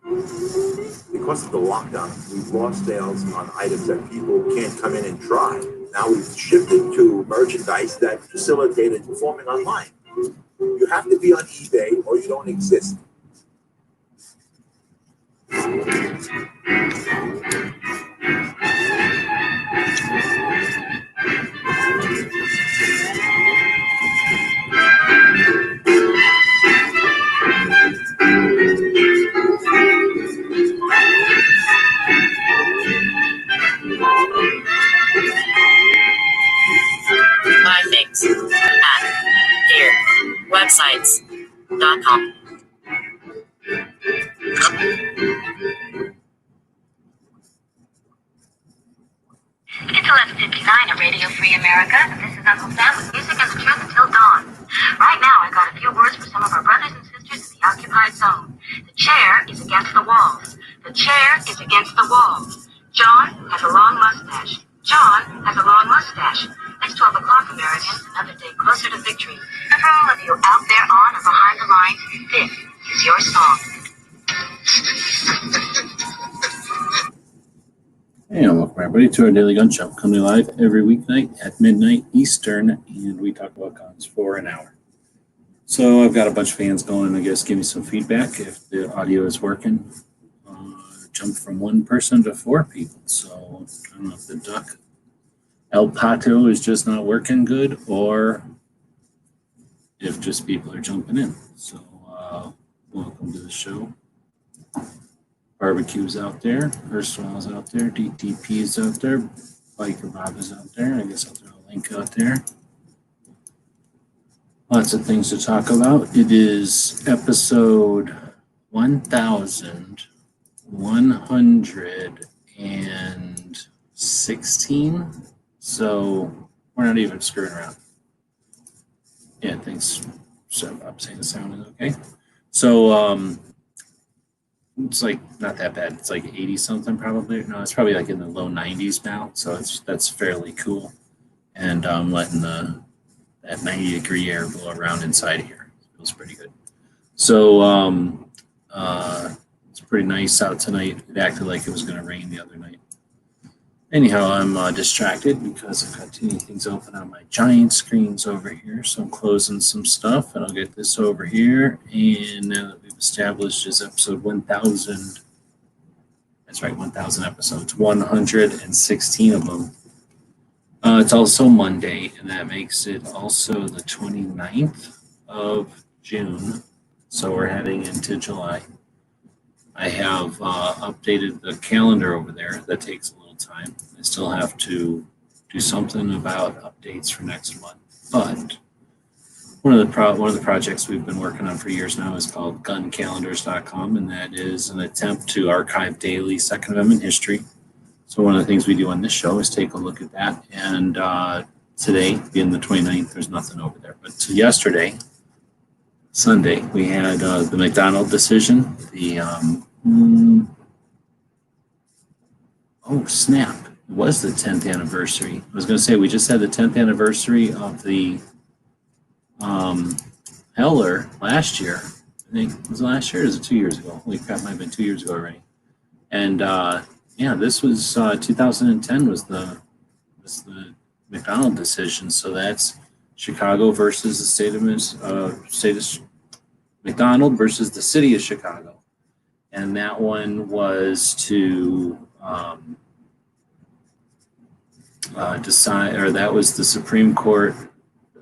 Because of the lockdown, we've lost sales on items that people can't come in and try. Now we've shifted to merchandise that facilitated performing online. You have to be on eBay or you don't exist. Buy things at here websites.com. It's 11:59 at Radio Free America. This is Uncle Sam with music and the truth until dawn. Right now, I got a few words for some of our brothers and sisters in the occupied zone. The chair is against the walls. The chair is against the walls. John has a long mustache. John has a long mustache. It's 12 o'clock, Americans. Another day closer to victory. And for all of you out there on or behind the lines, this is your song. And welcome everybody to our Daily Gun Show, coming live every weeknight at midnight Eastern, and we talk about guns for an hour. So I've got a bunch of fans going, I guess, give me some feedback if the audio is working. Jump from one person to four people, so I don't know if the duck El Pato is just not working good, or if just people are jumping in. So welcome to the show. Barbecue's out there, Erstwhil's out there, DTP's out there, Biker Bob is out there. I guess I'll throw a link out there. Lots of things to talk about. It is episode 1116, so we're not even screwing around. Yeah, thanks. So I'm saying the sound is okay. So, it's like not that bad. It's like 80 something probably. No, it's probably like in the low 90s now. So that's fairly cool. And I'm letting that 90-degree air blow around inside here. It feels pretty good. So it's pretty nice out tonight. It acted like it was going to rain the other night. Anyhow, I'm distracted because I've got too many things open on my giant screens over here. So I'm closing some stuff, and I'll get this over here. And now that we've established is episode 1000. That's right, 1000 episodes, 116 of them. It's also Monday, and that makes it also the 29th of June. So we're heading into July. I have updated the calendar over there. That takes a little time. I still have to do something about updates for next month. But one of the projects we've been working on for years now is called guncalendars.com, and that is an attempt to archive daily Second Amendment history. So one of the things we do on this show is take a look at that. And today, being the 29th, there's nothing over there. But yesterday, Sunday, we had the McDonald decision. Oh, snap. It was the 10th anniversary. I was going to say, we just had the 10th anniversary of the Heller last year. I think, was it last year or was it 2 years ago? Holy crap, might have been 2 years ago already. And yeah, this was 2010 was the McDonald decision. So that's Chicago versus the state of McDonald versus the city of Chicago. And that one was to decide, or that was the Supreme Court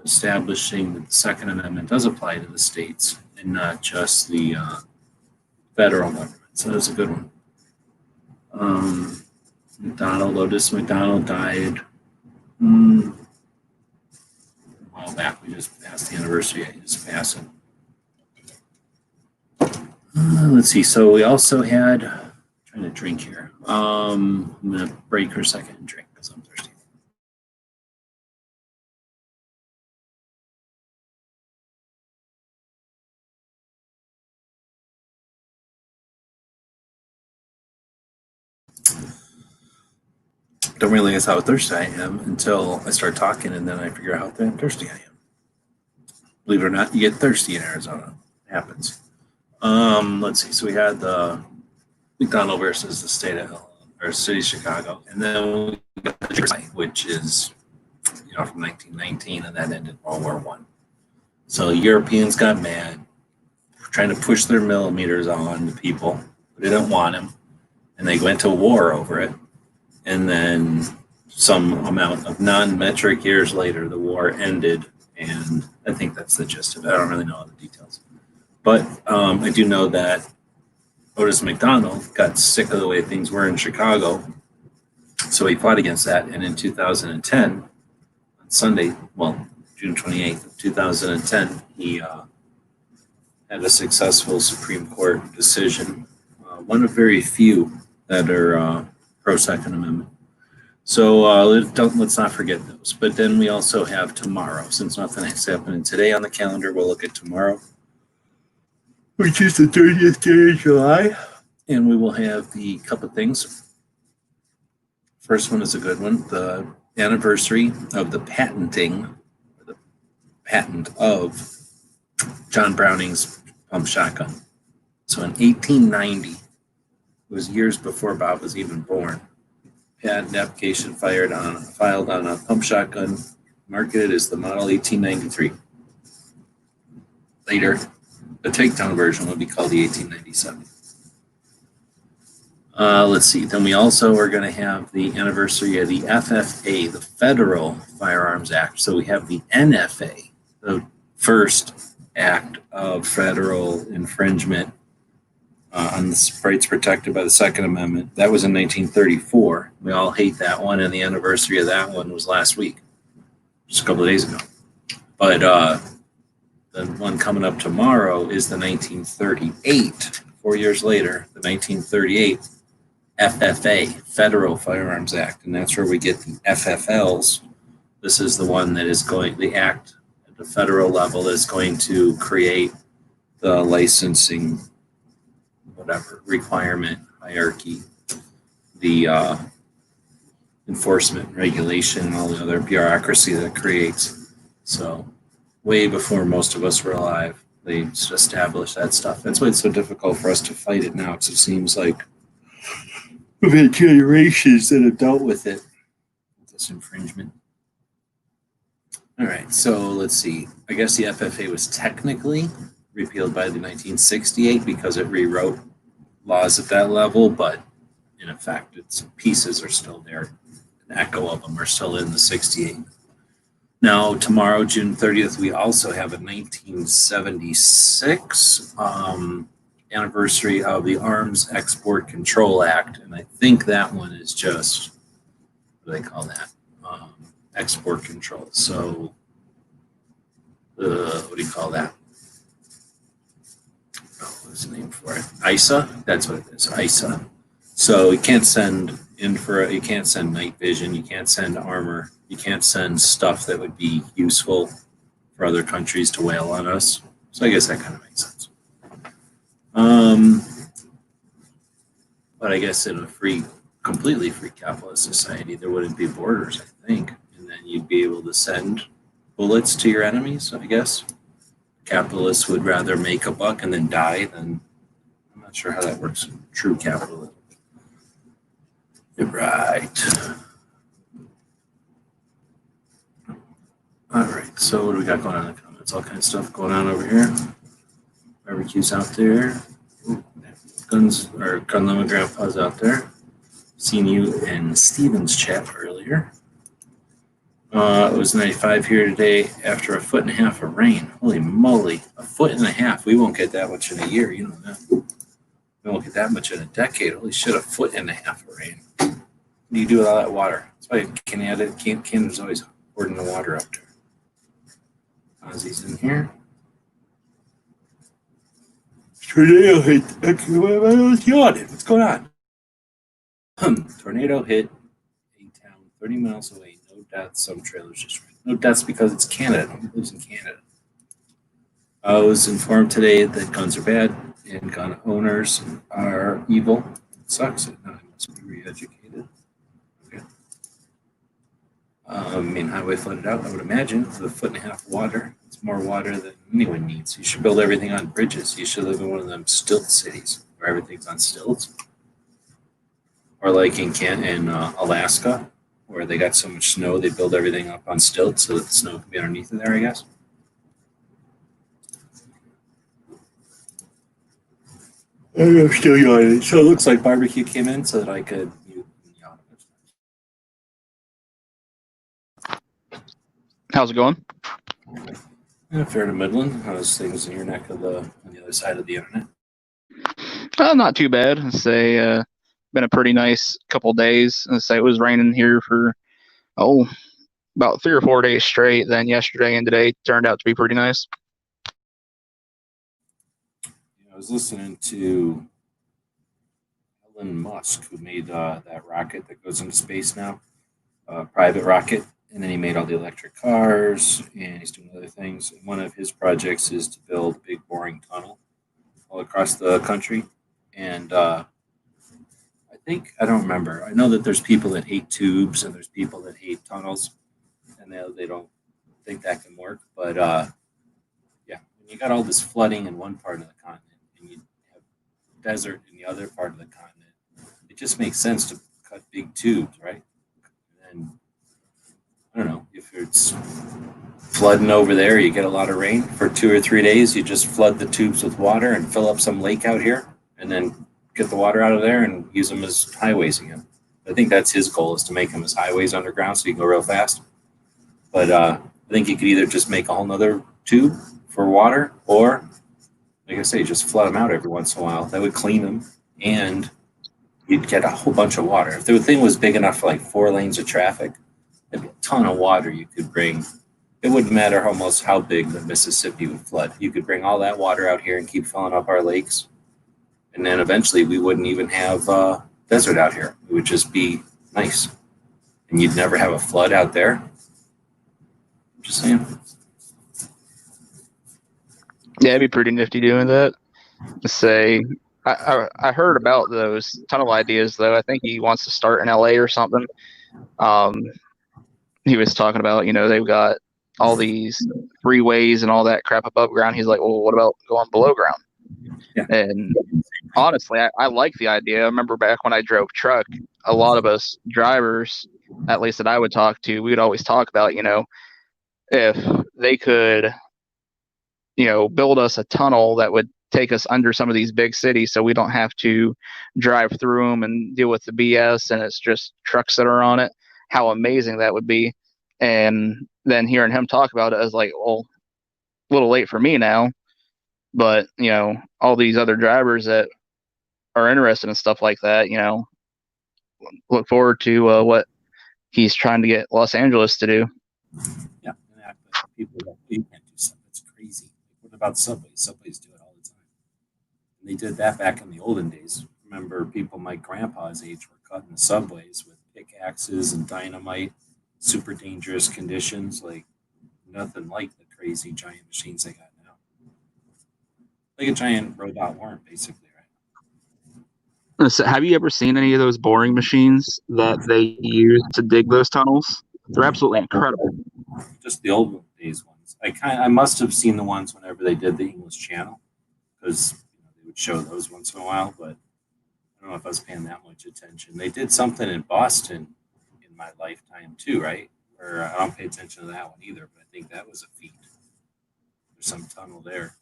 establishing that the Second Amendment does apply to the states and not just the federal government. So that's a good one. Lotus McDonald died a while back. We just passed the anniversary. I just passed it. Let's see. So we also had, trying to drink here. I'm going to break for a second and drink because I'm thirsty. Don't realize how thirsty I am until I start talking, and then I figure out how thirsty I am. Believe it or not, you get thirsty in Arizona. It happens. Let's see. So we had the McDonald versus the state of or city of Chicago, and then we got the Jersey, which is from 1919, and that ended World War One. So Europeans got mad, trying to push their millimeters on the people. They didn't want them, and they went to war over it. And then some amount of non-metric years later, the war ended, and I think that's the gist of it. I don't really know all the details. But I do know that Otis McDonald got sick of the way things were in Chicago, so he fought against that. And in 2010, on Sunday, well, June 28th of 2010, he had a successful Supreme Court decision, one of very few that are pro-Second Amendment. So let's not forget those. But then we also have tomorrow. Since nothing is happening today on the calendar, we'll look at tomorrow, which is the 30th day of July. And we will have the couple things. First one is a good one. The anniversary of the patent of John Browning's pump shotgun. So in 1890, it was years before Bob was even born, patent application filed on a pump shotgun marketed as the model 1893. Later, the takedown version would be called the 1897. Let's see. Then we also are going to have the anniversary of the FFA, the Federal Firearms Act. So we have the NFA, the first act of federal infringement on the rights protected by the Second Amendment. That was in 1934. We all hate that one, and the anniversary of that one was last week, just a couple of days ago. But the one coming up tomorrow is the 1938, 4 years later, the 1938 FFA, Federal Firearms Act, and that's where we get the FFLs. This is the one that is the act at the federal level is going to create the licensing, requirement hierarchy, the enforcement, regulation, and all the other bureaucracy that it creates. So way before most of us were alive, they established that stuff. That's why it's so difficult for us to fight it now, because it seems like we've had generations that have dealt with it, this infringement. All right, so let's see. I guess the FFA was technically repealed by the 1968 because it rewrote laws at that level, but in effect, its pieces are still there. An echo of them are still in the 68. Now, tomorrow, June 30th, we also have a 1976 anniversary of the Arms Export Control Act, and I think that one is just, what do they call that? Export control. So, what do you call that? What's the name for it? ISA? That's what it is, ISA. So you can't send you can't send night vision, you can't send armor, you can't send stuff that would be useful for other countries to whale on us. So I guess that kind of makes sense. But I guess in a completely free capitalist society, there wouldn't be borders, I think. And then you'd be able to send bullets to your enemies, I guess. Capitalists would rather make a buck and then die than, I'm not sure how that works in true capitalism. Right. All right, so what do we got going on in the comments? All kinds of stuff going on over here. Barbecues out there. Ooh, guns or gun lemon grandpa's out there. Seen you in Steven's chat earlier. It was 95 here today after a foot and a half of rain. Holy moly, a foot and a half. We won't get that much in a year, you know that. We won't get that much in a decade. Holy shit, a foot and a half of rain. What do you do with all that water? That's why Canada's always hoarding the water up there. Ozzy's in here. Tornado hit. What's yawning? What's going on? Tornado hit a town 30 miles away. No deaths. Some trailers just ran. No deaths because it's Canada. Nobody lives in Canada. I was informed today that guns are bad and gun owners are evil. It sucks. I must be re-educated. Okay. Highway flooded out. I would imagine with a foot and a half of water. It's more water than anyone needs. You should build everything on bridges. You should live in one of them stilt cities where everything's on stilts. Or like in Alaska, where they got so much snow, they build everything up on stilts so that the snow can be underneath it there, I guess. I'm still yawning. So it looks like barbecue came in so that I could mute and yawn. How's it going? Fair to Midland. How's things in your neck of on the other side of the internet? Not too bad. I'd say been a pretty nice couple days. I'd say it was raining here for about 3 or 4 days straight. Then yesterday and today turned out to be pretty nice. I was listening to Elon Musk, who made that rocket that goes into space now, private rocket, and then he made all the electric cars, and he's doing other things. And one of his projects is to build a big boring tunnel all across the country. And I don't remember. I know that there's people that hate tubes and there's people that hate tunnels, and they don't think that can work. But yeah, when you got all this flooding in one part of the continent and you have desert in the other part of the continent, it just makes sense to cut big tubes, right? And I don't know, if it's flooding over there, you get a lot of rain for 2 or 3 days, you just flood the tubes with water and fill up some lake out here and then get the water out of there and use them as highways again. I think that's his goal, is to make them as highways underground so you can go real fast. But I think you could either just make a whole nother tube for water, or, like I say, just flood them out every once in a while. That would clean them, and you'd get a whole bunch of water. If the thing was big enough for like 4 lanes of traffic, there'd be a ton of water you could bring. It wouldn't matter almost how big the Mississippi would flood. You could bring all that water out here and keep filling up our lakes. And then eventually we wouldn't even have desert out here. It would just be nice. And you'd never have a flood out there. Just saying. Yeah, it'd be pretty nifty doing that. Say, I heard about those tunnel ideas, though. I think he wants to start in LA or something. He was talking about, they've got all these freeways and all that crap above ground. He's like, well, what about going below ground? Yeah. And honestly, I like the idea. I remember back when I drove truck, a lot of us drivers, at least that I would talk to, we would always talk about, if they could, build us a tunnel that would take us under some of these big cities so we don't have to drive through them and deal with the BS and it's just trucks that are on it, how amazing that would be. And then hearing him talk about it, I was like, well, a little late for me now. But, all these other drivers that are interested in stuff like that, look forward to what he's trying to get Los Angeles to do. Yeah, and people that you can't do something that's crazy. What about subways? Subways do it all the time. And they did that back in the olden days. Remember, people my grandpa's age were cutting the subways with pickaxes and dynamite, super dangerous conditions, like nothing like the crazy giant machines they got now. Like a giant robot worm, basically, right? So have you ever seen any of those boring machines that they use to dig those tunnels? They're absolutely incredible. Just the old days ones. I must have seen the ones whenever they did the English Channel, because they would show those once in a while, but I don't know if I was paying that much attention. They did something in Boston in my lifetime too, right? Where I don't pay attention to that one either, but I think that was a feat. There's some tunnel there.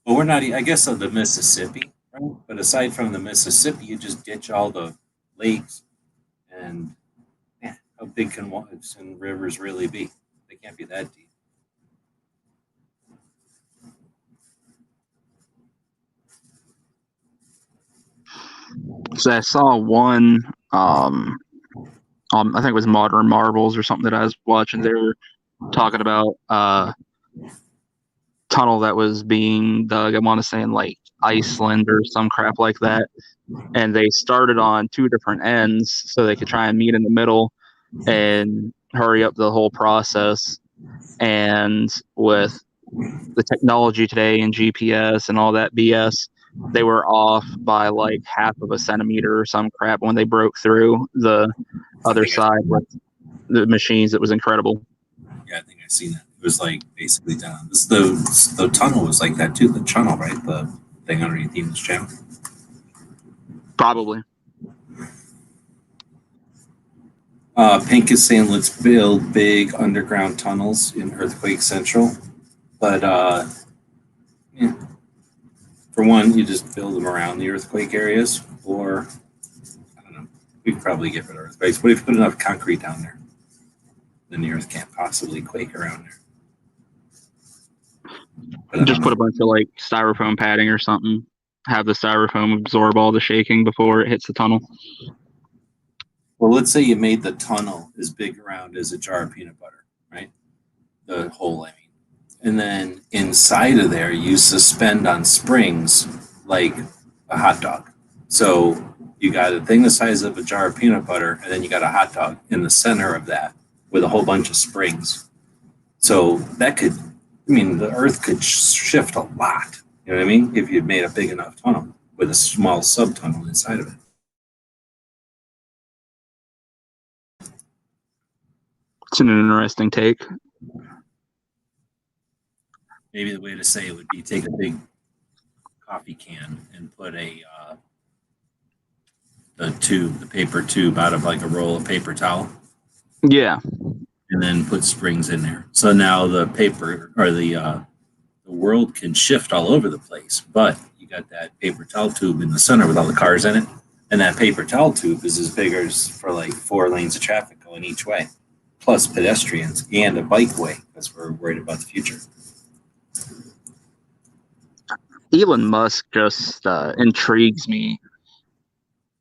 But we're not, I guess, of the Mississippi, right? But aside from the Mississippi, you just ditch all the lakes, and how big can waters and rivers really be? They can't be that deep. So I saw one, I think it was Modern Marvels or something that I was watching. They were talking about tunnel that was being dug, I want to say in like Iceland or some crap like that, and they started on 2 different ends so they could try and meet in the middle and hurry up the whole process. And with the technology today and GPS and all that BS, they were off by like half of a centimeter or some crap when they broke through the other side with the machines. It was incredible. Yeah, I think I've seen that. It was like basically down. The tunnel was like that too. The tunnel, right? The thing underneath the English Channel. Probably. Pink is saying let's build big underground tunnels in Earthquake Central. But yeah. For one, you just build them around the earthquake areas, or I don't know, we could probably get rid of earthquakes. But if you put enough concrete down there, then the earth can't possibly quake around there. But Just put a bunch of like styrofoam padding or something. Have the styrofoam absorb all the shaking before it hits the tunnel. Well, let's say you made the tunnel as big around as a jar of peanut butter, right? The hole, I mean. And then inside of there, you suspend on springs like a hot dog. So you got a thing the size of a jar of peanut butter, and then you got a hot dog in the center of that with a whole bunch of springs. So that could, I mean, the earth could shift a lot. You know what I mean? If you'd made a big enough tunnel with a small subtunnel inside of it. It's an interesting take. Maybe the way to say it would be take a big coffee can and put the paper tube out of like a roll of paper towel. Yeah. And then put springs in there. So now the paper or the world can shift all over the place, but you got that paper towel tube in the center with all the cars in it. And that paper towel tube is as big as for like 4 lanes of traffic going each way, plus pedestrians and a bikeway, because we're worried about the future. Elon Musk just intrigues me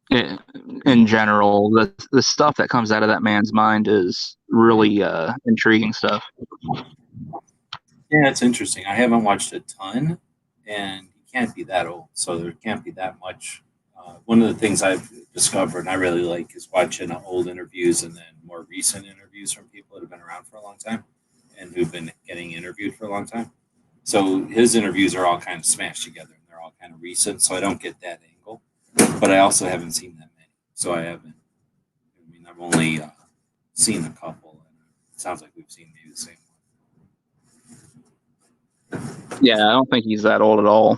in general. The stuff that comes out of that man's mind is really intriguing stuff. Yeah, it's interesting. I haven't watched a ton, and he can't be that old, so there can't be that much. One of the things I've discovered and I really like is watching old interviews and then more recent interviews from people that have been around for a long time and who've been getting interviewed for a long time. So his interviews are all kind of smashed together and they're all kind of recent, so I don't get that angle. But I also haven't seen that many, so I haven't. I mean, I've only seen a couple, and it sounds like we've seen maybe the same one. Yeah, I don't think he's that old at all.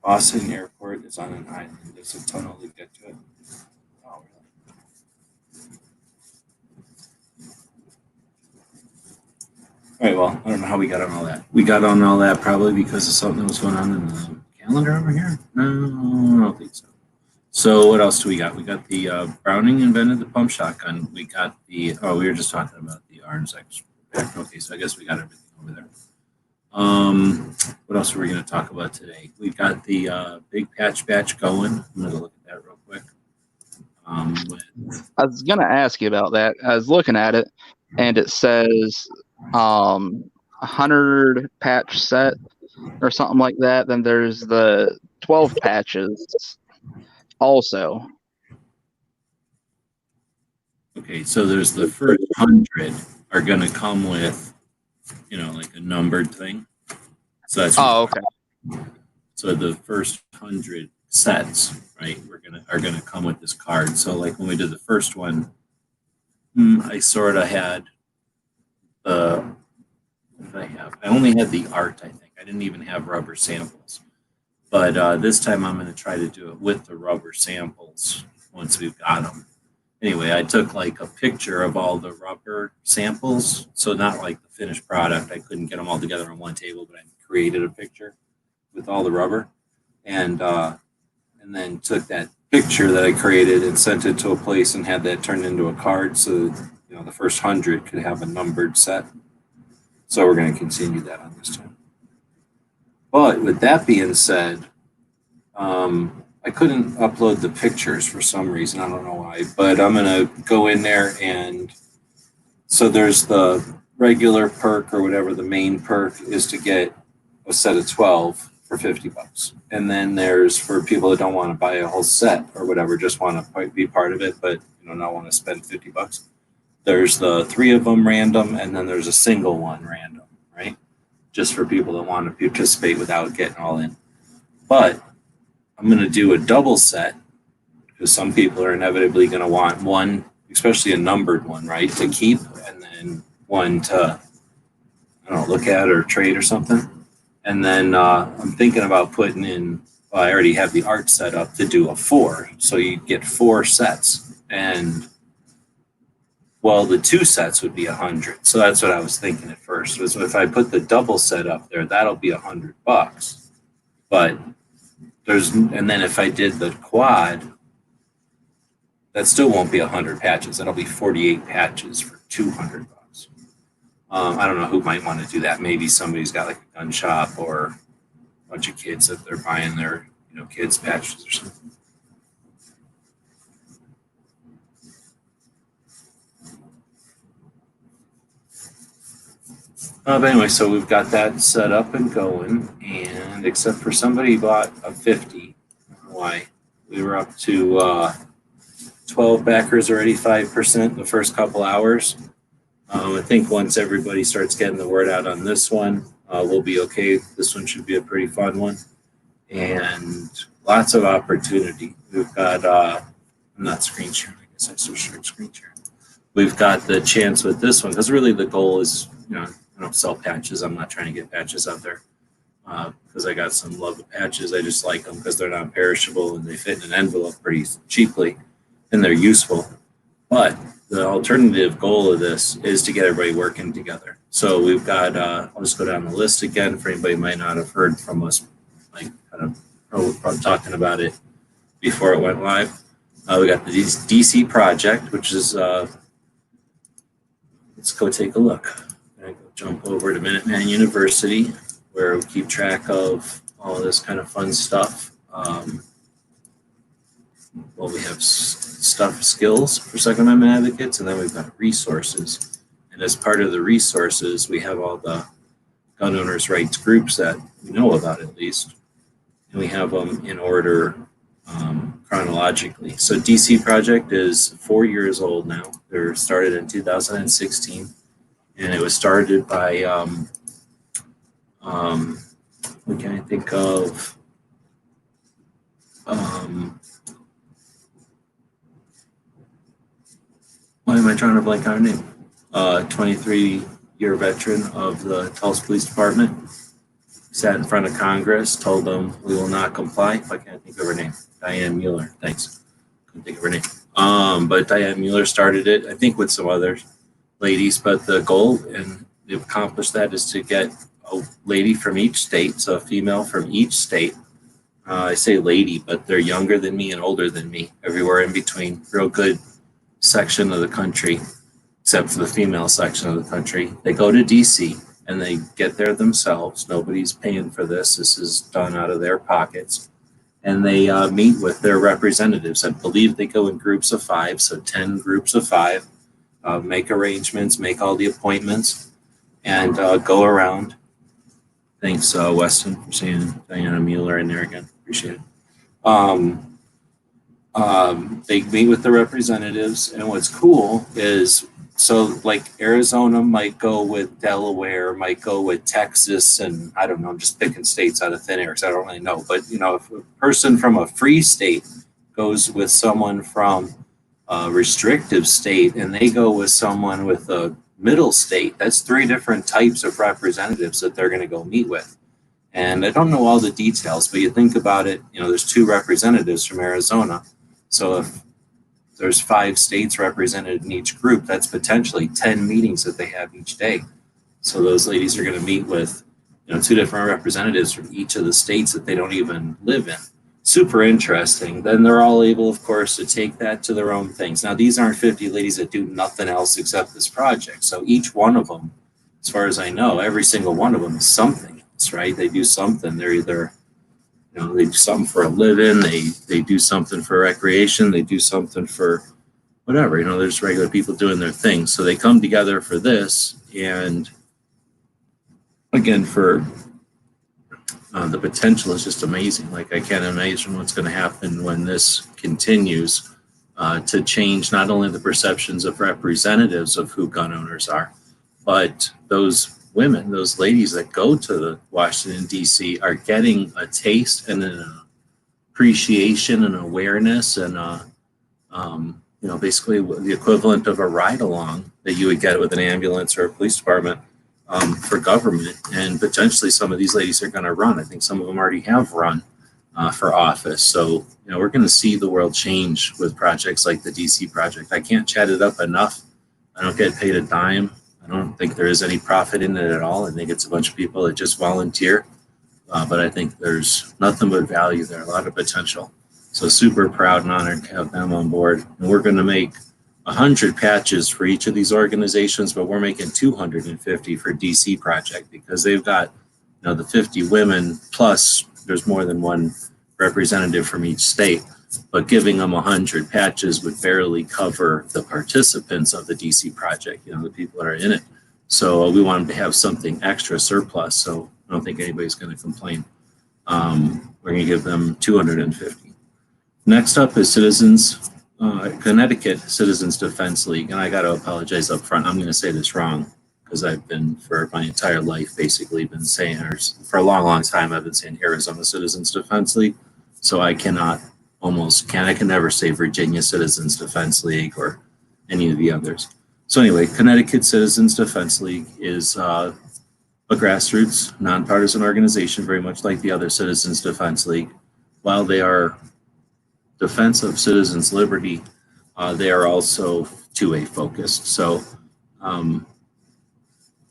Boston Airport is on an island. There's a tunnel to get to it. Oh, really? All right, well, I don't know how we got on all that. We got on all that probably because of something that was going on in the calendar over here? No, I don't think so. So what else do we got? We got the Browning invented the pump shotgun. We got the, we were just talking about the Arms X. Okay, so I guess we got everything over there. What else are we going to talk about today? We got the big patch batch going. I'm going to look at that real quick. I was going to ask you about that. I was looking at it, and it says 100 patch set or something like that. Then there's the 12 patches also. Okay, so there's the first 100 are going to come with, like a numbered thing. So that's okay. So the first 100 sets, right, are gonna come with this card. So like when we did the first one, I sort of had what did I have? I only had the art, I think. I didn't even have rubber samples. But this time I'm going to try to do it with the rubber samples once we've got them. Anyway, I took like a picture of all the rubber samples. So not like the finished product. I couldn't get them all together on one table, but I created a picture with all the rubber. And then took that picture that I created and sent it to a place and had that turned into a card so the first 100 could have a numbered set. So we're going to continue that on this time. But with that being said, I couldn't upload the pictures for some reason. I don't know why, but I'm going to go in there and so there's the regular perk or whatever the main perk is to get a set of 12 for $50. And then there's for people that don't want to buy a whole set or whatever, just want to be part of it, but not want to spend $50. There's the 3 of them random, and then there's a single one random, right? Just for people that want to participate without getting all in. But I'm going to do a double set because some people are inevitably going to want one, especially a numbered one, right, to keep, and then one to, look at or trade or something. And then I'm thinking about putting in, well, I already have the art set up to do a 4. So you get 4 sets. And, well, the 2 sets would be 100. So that's what I was thinking at first, was if I put the double set up there, that'll be $100. But and then if I did the quad, that still won't be 100 patches. That'll be 48 patches for $200. I don't know who might want to do that. Maybe somebody's got like a gun shop or a bunch of kids that they're buying their, kids patches or something. But anyway, so we've got that set up and going, and except for somebody bought a 50. I don't know why. We were up to 12 backers or 85% the first couple hours. I think once everybody starts getting the word out on this one, we'll be okay. This one should be a pretty fun one. And lots of opportunity. We've got, I'm not screen sharing, I guess I still share screen sharing. We've got the chance with this one, because really the goal is, I don't sell patches. I'm not trying to get patches out there because I got some love of patches. I just like them because they're not perishable and they fit in an envelope pretty cheaply and they're useful. But the alternative goal of this is to get everybody working together. So we've got, I'll just go down the list again for anybody who might not have heard from us, like kind of talking about it before it went live. We got the DC project, which is, let's go take a look. I'm going to go jump over to Minuteman University, where we keep track of all this kind of fun stuff. Well, we have skills for Second Amendment advocates, and then we've got resources. And as part of the resources, we have all the gun owners' rights groups that we know about at least. And we have them in order chronologically. So DC Project is 4 years old now. They started in 2016. And it was started by, what can I think of? Why am I trying to blank on her name? 23-year veteran of the Tulsa Police Department. Sat in front of Congress, told them we will not comply. If I can't think of her name. Diane Mueller, thanks. Couldn't think of her name. But Diane Mueller started it, I think with some other ladies, but the goal, and they've accomplished that, is to get a lady from each state, so a female from each state. I say lady, but they're younger than me and older than me, everywhere in between. Real good section of the country, except for the female section of the country. They go to DC and they get there themselves. Nobody's paying for this. This is done out of their pockets. And they meet with their representatives. I believe they go in groups of 5, so 10 groups of 5. Make arrangements, make all the appointments, and go around. Thanks, Weston, for seeing Diana Mueller in there again. Appreciate it. They meet with the representatives, and what's cool is, so like Arizona might go with Delaware, might go with Texas, and I don't know, I'm just picking states out of thin air because I don't really know. But, if a person from a free state goes with someone from a restrictive state and they go with someone with a middle state, that's 3 different types of representatives that they're going to go meet with. And I don't know all the details, but you think about it, there's 2 representatives from Arizona. So if there's 5 states represented in each group, that's potentially 10 meetings that they have each day. So those ladies are going to meet with, 2 different representatives from each of the states that they don't even live in. Super interesting. Then they're all able, of course, to take that to their own things. Now, these aren't 50 ladies that do nothing else except this project. So each one of them, as far as I know, every single one of them is something else, right? They do something. They're either, they do something for a living. They do something for recreation. They do something for whatever. There's regular people doing their thing. So they come together for this. And again, for the potential is just amazing. Like, I can't imagine what's going to happen when this continues to change not only the perceptions of representatives of who gun owners are, but those women, those ladies that go to the Washington, D.C. are getting a taste and an appreciation and awareness and, basically the equivalent of a ride along that you would get with an ambulance or a police department for government, and potentially some of these ladies are going to run. I think some of them already have run for office. So, we're going to see the world change with projects like the DC project. I can't chat it up enough. I don't get paid a dime. I don't think there is any profit in it at all. I think it's a bunch of people that just volunteer. But I think there's nothing but value there, a lot of potential. So super proud and honored to have them on board. And we're going to make 100 patches for each of these organizations, but we're making 250 for DC project because they've got, the 50 women plus there's more than one representative from each state. But giving them 100 patches would barely cover the participants of the DC project, the people that are in it. So we want them to have something extra surplus. So I don't think anybody's going to complain. We're going to give them 250. Next up is Connecticut Citizens Defense League. And I got to apologize up front. I'm going to say this wrong because I've been for my entire life basically been saying, or for a long, long time, I've been saying Arizona Citizens Defense League. So I can never say Virginia Citizens Defense League or any of the others. So anyway, Connecticut Citizens Defense League is a grassroots, nonpartisan organization, very much like the other Citizens Defense League. While they are defense of citizens' liberty, they are also 2A focused. So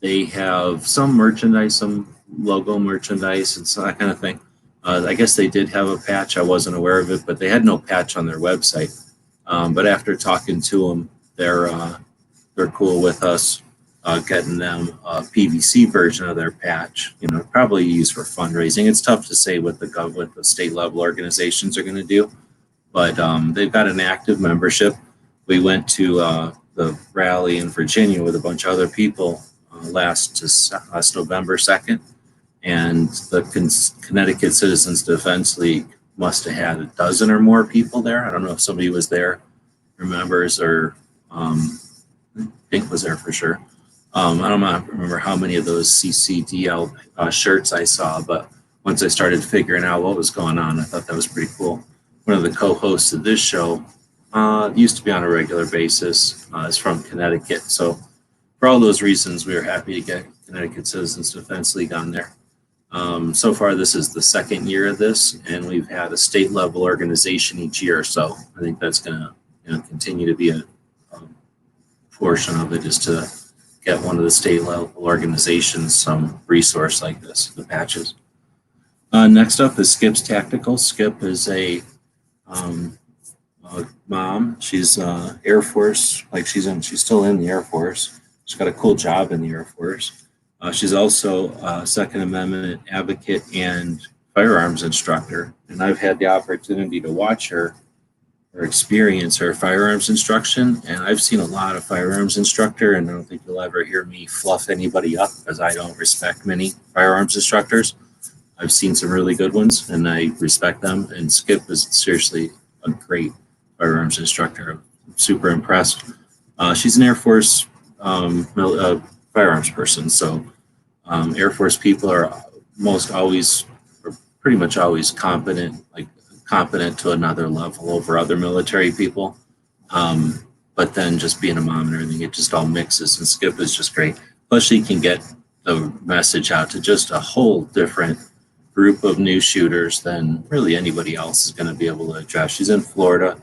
they have some merchandise, some logo merchandise, and so that kind of thing. I guess they did have a patch. I wasn't aware of it, but they had no patch on their website. But after talking to them, they're cool with us getting them a PVC version of their patch. Probably used for fundraising. It's tough to say what the state level organizations are going to do, but they've got an active membership. We went to the rally in Virginia with a bunch of other people last November 2nd. And the Connecticut Citizens Defense League must have had a dozen or more people there. I don't know if somebody was there, remembers, or Pink was there for sure. I don't remember how many of those CCDL shirts I saw, but once I started figuring out what was going on, I thought that was pretty cool. One of the co-hosts of this show used to be on a regular basis, is from Connecticut. So for all those reasons, we were happy to get Connecticut Citizens Defense League on there. So far, this is the second year of this, and we've had a state level organization each year. So I think that's going to continue to be a portion of it, is to get one of the state level organizations some resource like this, the patches. Next up is Skip's Tactical. Skip is a mom. She's Air Force, she's still in the Air Force. She's got a cool job in the Air Force. She's also a Second Amendment advocate and firearms instructor. And I've had the opportunity to watch her or experience her firearms instruction. And I've seen a lot of firearms instructor, and I don't think you'll ever hear me fluff anybody up because I don't respect many firearms instructors. I've seen some really good ones and I respect them. And Skip is seriously a great firearms instructor. I'm super impressed. She's an Air Force firearms person. So Air Force people are pretty much always competent to another level over other military people. But then just being a mom and everything, it just all mixes, and Skip is just great. Plus she can get the message out to just a whole different group of new shooters than really anybody else is going to be able to address. She's in Florida,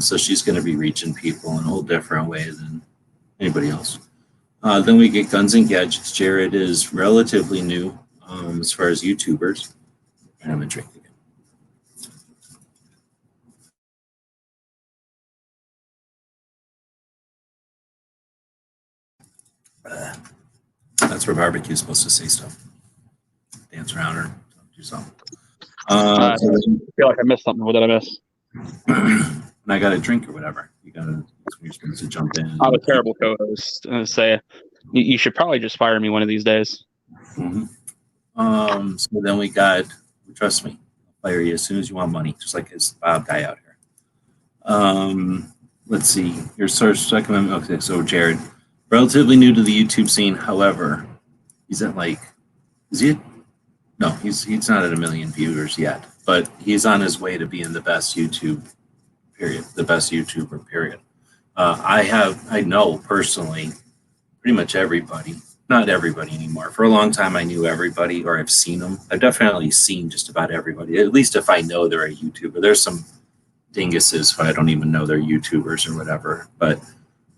so she's going to be reaching people in a whole different way than anybody else. Then we get Guns and Gadgets. Jared is relatively new as far as YouTubers. And I'm going to drink again. That's where barbecue is supposed to say stuff. Dance around or do something. I feel like I missed something. What did I miss? And I got a drink or whatever. You're supposed to jump in. I'm a terrible co-host. I say you should probably just fire me one of these days. Mm-hmm. So then we got, trust me, I'll fire you as soon as you want money, just like this Bob guy out here. Let's see. Your source recommend. Okay, so Jared, relatively new to the YouTube scene. However, he's at is he? No, he's not at 1 million viewers yet, but he's on his way to being the best YouTuber, period. I know personally pretty much everybody not everybody anymore. For a long time, I knew everybody, or I've seen them. I've definitely seen just about everybody, at least if I know they're a YouTuber. There's some dinguses who I don't even know they're YouTubers or whatever. But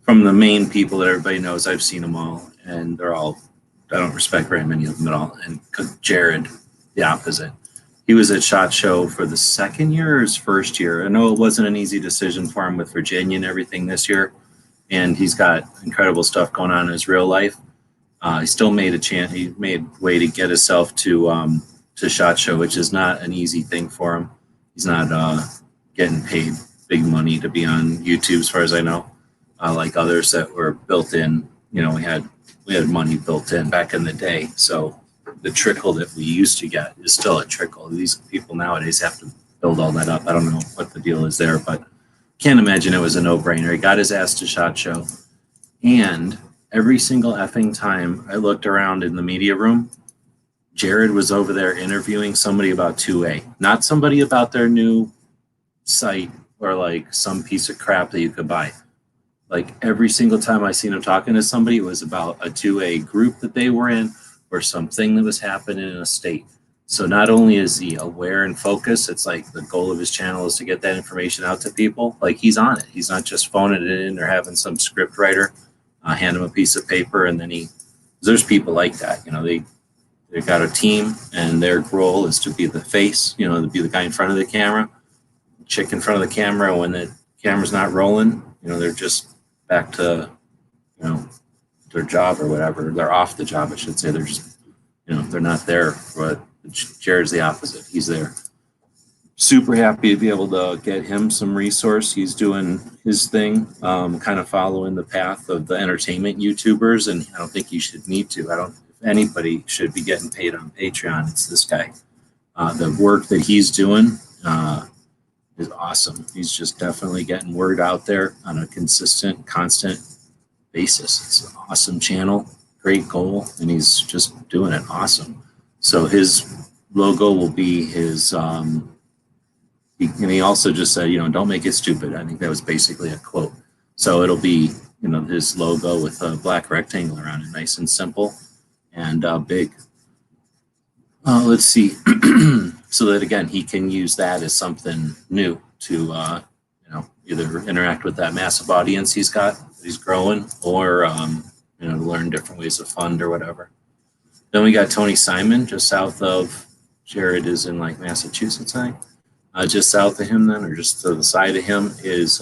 from the main people that everybody knows, I've seen them all, and they're all, I don't respect very many of them at all. And Jared, the opposite. He was at SHOT Show for the second year or his first year. I know it wasn't an easy decision for him with Virginia and everything this year, and he's got incredible stuff going on in his real life. He still made a chance. He made way to get himself to SHOT Show, which is not an easy thing for him. He's not getting paid big money to be on YouTube, as far as I know, like others that were built in. You know, we had money built in back in the day, so the trickle that we used to get is still a trickle. These people nowadays have to build all that up. I don't know what the deal is there, but can't imagine it was a no-brainer. He got his ass to SHOT Show, and every single effing time I looked around in the media room, Jared was over there interviewing somebody about 2A, not somebody about their new site or like some piece of crap that you could buy. Like every single time I seen him talking to somebody, it was about a 2A group that they were in or something that was happening in a state. So not only is he aware and focused, it's like the goal of his channel is to get that information out to people. Like he's on it. He's not just phoning it in or having some script writer hand him a piece of paper and then there's people like that. You know, they've got a team and their role is to be the face, you know, to be the guy in front of the camera, chick in front of the camera. When the camera's not rolling, you know, they're just back to, you know, their job or whatever. They're off the job, I should say. They're just, you know, they're not there. But Jared's the opposite. He's there. Super happy to be able to get him some resource. He's doing his thing, kind of following the path of the entertainment YouTubers, and I don't think you should need to. If anybody should be getting paid on Patreon, it's this guy. The work that he's doing is awesome. He's just definitely getting word out there on a consistent, constant basis. It's an awesome channel, great goal, and he's just doing it awesome. So his logo will be his, and he also just said, you know, don't make it stupid. I think that was basically a quote. So it'll be, you know, his logo with a black rectangle around it, nice and simple and big. Let's see. So that, again, he can use that as something new to, you know, either interact with that massive audience he's got, that he's growing, or, you know, learn different ways of fund or whatever. Then we got Tony Simon, just south of, Jared is in like Massachusetts, I think. Just south of him then, or just to the side of him, is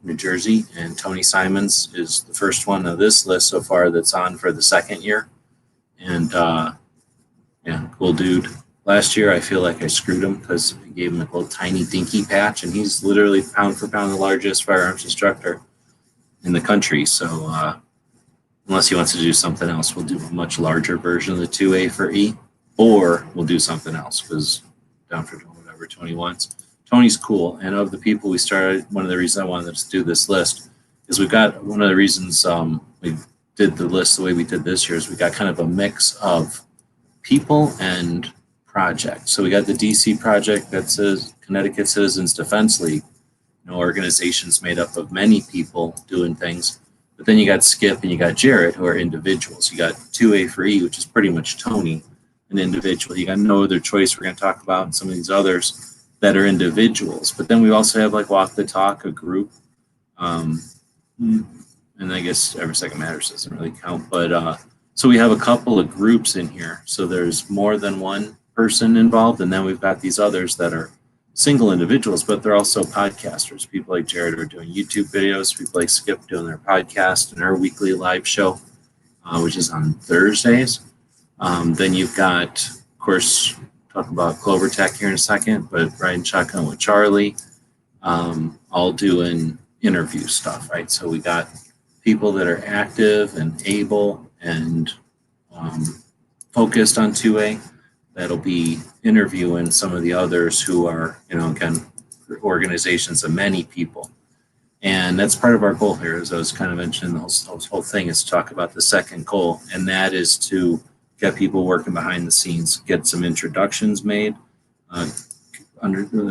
New Jersey. And Tony Simons is the first one of this list so far that's on for the second year. And yeah, cool dude. Last year, I feel like I screwed him because I gave him a little tiny dinky patch, and he's literally pound for pound the largest firearms instructor in the country. So unless he wants to do something else, we'll do a much larger version of the 2A for E, or we'll do something else because down for whatever Tony wants. Tony's cool, and of the people we started, one of the reasons I wanted to do this list is we've got, one of the reasons we did the list the way we did this year is we got kind of a mix of people and projects. So we got the DC project that says Connecticut Citizens Defense League, you know, organizations made up of many people doing things. But then you got Skip and you got Jared, who are individuals. You got 2A for E, which is pretty much Tony, an individual. You got No Other Choice we're going to talk about, and some of these others that are individuals. But then we also have like Walk the Talk, a group. And I guess Every Second Matters doesn't really count. But so we have a couple of groups in here. So there's more than one person involved. And then we've got these others that are single individuals, but they're also podcasters. People like Jared are doing YouTube videos. People like Skip doing their podcast and our weekly live show, which is on Thursdays. Then you've got, of course, talk about Clover Tech here in a second, but riding shotgun with Charlie, all doing interview stuff, right? So we got people that are active and able and focused on 2A that'll be interviewing some of the others who are, you know, again, organizations of many people. And that's part of our goal here, as I was kind of mentioning, the whole thing is to talk about the second goal, and that is to get people working behind the scenes, get some introductions made,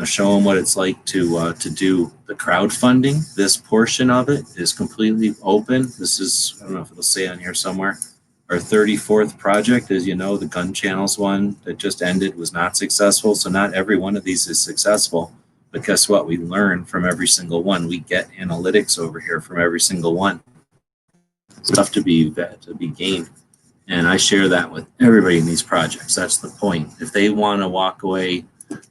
show them what it's like to do the crowdfunding. This portion of it is completely open. This is, I don't know if it'll say on here somewhere, Our 34th project, as you know, the gun channels one that just ended was not successful. So not every one of these is successful. But guess what? We learn from every single one. We get analytics over here from every single one. Stuff to be gained. And I share that with everybody in these projects. That's the point. If they want to walk away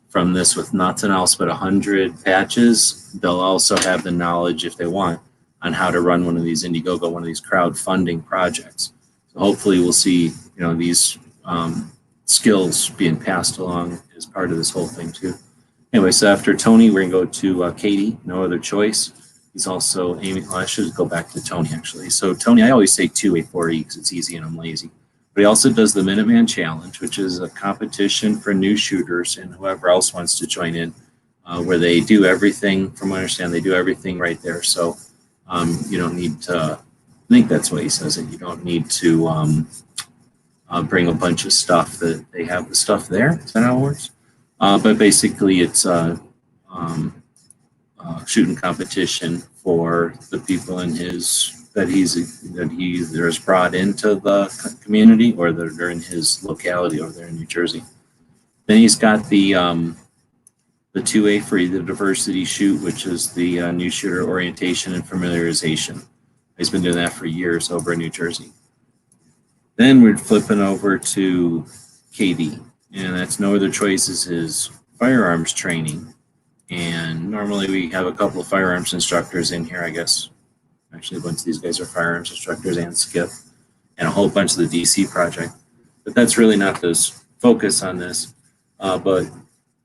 from this with nothing else but 100 patches, they'll also have the knowledge, if they want, on how to run one of these Indiegogo, one of these crowdfunding projects. So hopefully we'll see, these skills being passed along as part of this whole thing too. Anyway, so after Tony, we're gonna go to Katie. No Other Choice. He's also aiming. Well, I should go back to Tony actually. So Tony, I always say 2A4E because it's easy and I'm lazy. But he also does the Minuteman Challenge, which is a competition for new shooters and whoever else wants to join in, where they do everything. From what I understand, they do everything right there. So you don't need to. I think that's what he says. That you don't need to bring a bunch of stuff. That they have the stuff there. Is that how it works? But basically, it's a shooting competition for the people in his that he either has brought into the community or that are in his locality over there in New Jersey. Then he's got the 2A free, the diversity shoot, which is the new shooter orientation and familiarization. He's been doing that for years over in New Jersey. Then we're flipping over to KD, and that's No Other Choice is his firearms training. And normally we have a couple of firearms instructors in here, I guess. Actually, a bunch of these guys are firearms instructors and Skip, and a whole bunch of the DC project. But that's really not the focus on this. But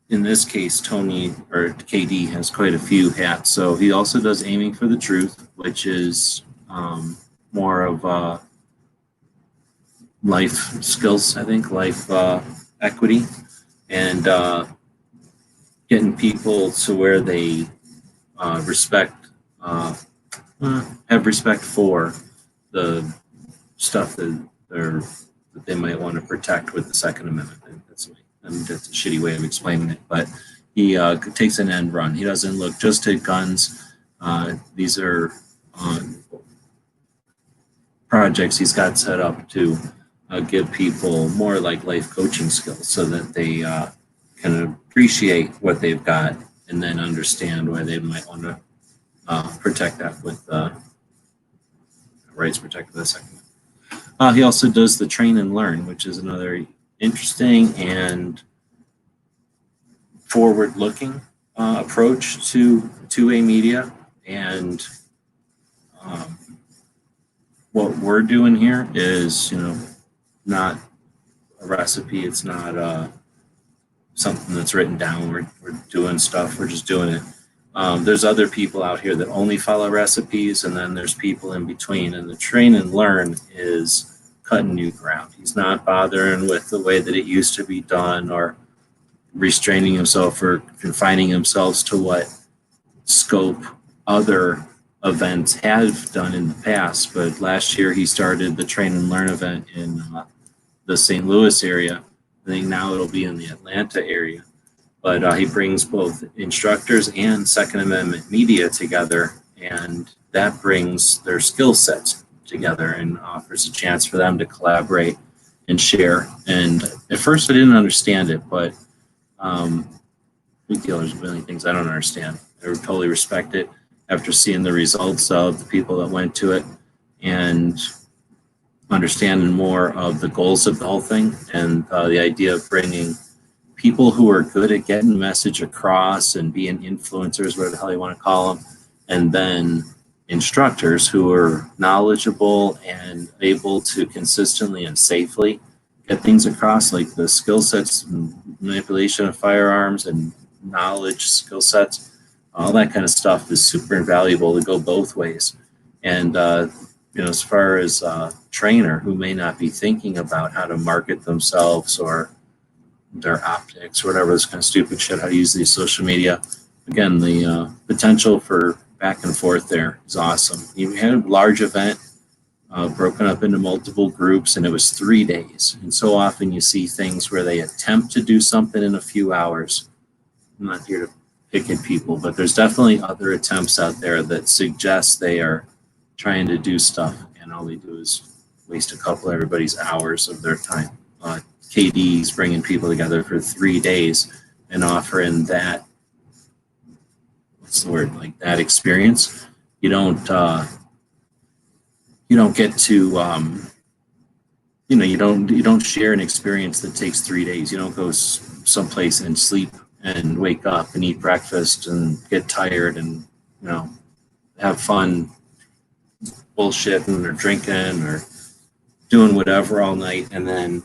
in this case, Tony, or KD, has quite a few hats. So he also does Aiming for the Truth, which is more of life skills, I think, life equity, and getting people to where they have respect for the stuff that they might want to protect with the Second Amendment. That's a shitty way of explaining it, but he takes an end run. He doesn't look just at guns. These are projects he's got set up to give people more like life coaching skills so that they can appreciate what they've got and then understand why they might want to protect that with rights protected by the Second. He also does the Train and Learn, which is another interesting and forward-looking approach to a media. And what we're doing here is, not a recipe. It's not something that's written down. We're doing stuff. We're just doing it. There's other people out here that only follow recipes, and then there's people in between. And the Train and Learn is cutting new ground. He's not bothering with the way that it used to be done or restraining himself or confining himself to what scope other events have done in the past. But last year he started the Train and Learn event in the St. Louis area. I think now it'll be in the Atlanta area. But he brings both instructors and Second Amendment media together, and that brings their skill sets together and offers a chance for them to collaborate and share. And at first I didn't understand it, but big deal. There's a million things I don't understand. I totally respect it after seeing the results of the people that went to it and understanding more of the goals of the whole thing and the idea of bringing people who are good at getting the message across and being influencers, whatever the hell you want to call them, and then instructors who are knowledgeable and able to consistently and safely get things across, like the skill sets and manipulation of firearms and knowledge skill sets. All that kind of stuff is super invaluable to go both ways. And as far as a trainer who may not be thinking about how to market themselves or their optics, or whatever, this kind of stupid shit, how to use these social media. Again, the potential for back and forth there is awesome. You had a large event broken up into multiple groups, and it was 3 days. And so often you see things where they attempt to do something in a few hours. I'm not here to pick at people, but there's definitely other attempts out there that suggest they are trying to do stuff, and all they do is waste a couple of everybody's hours of their time. KD's bringing people together for 3 days and offering that, what's the word, like that experience. You don't get to, you don't share an experience that takes 3 days. You don't go someplace and sleep and wake up and eat breakfast and get tired and, have fun bullshitting or drinking or doing whatever all night and then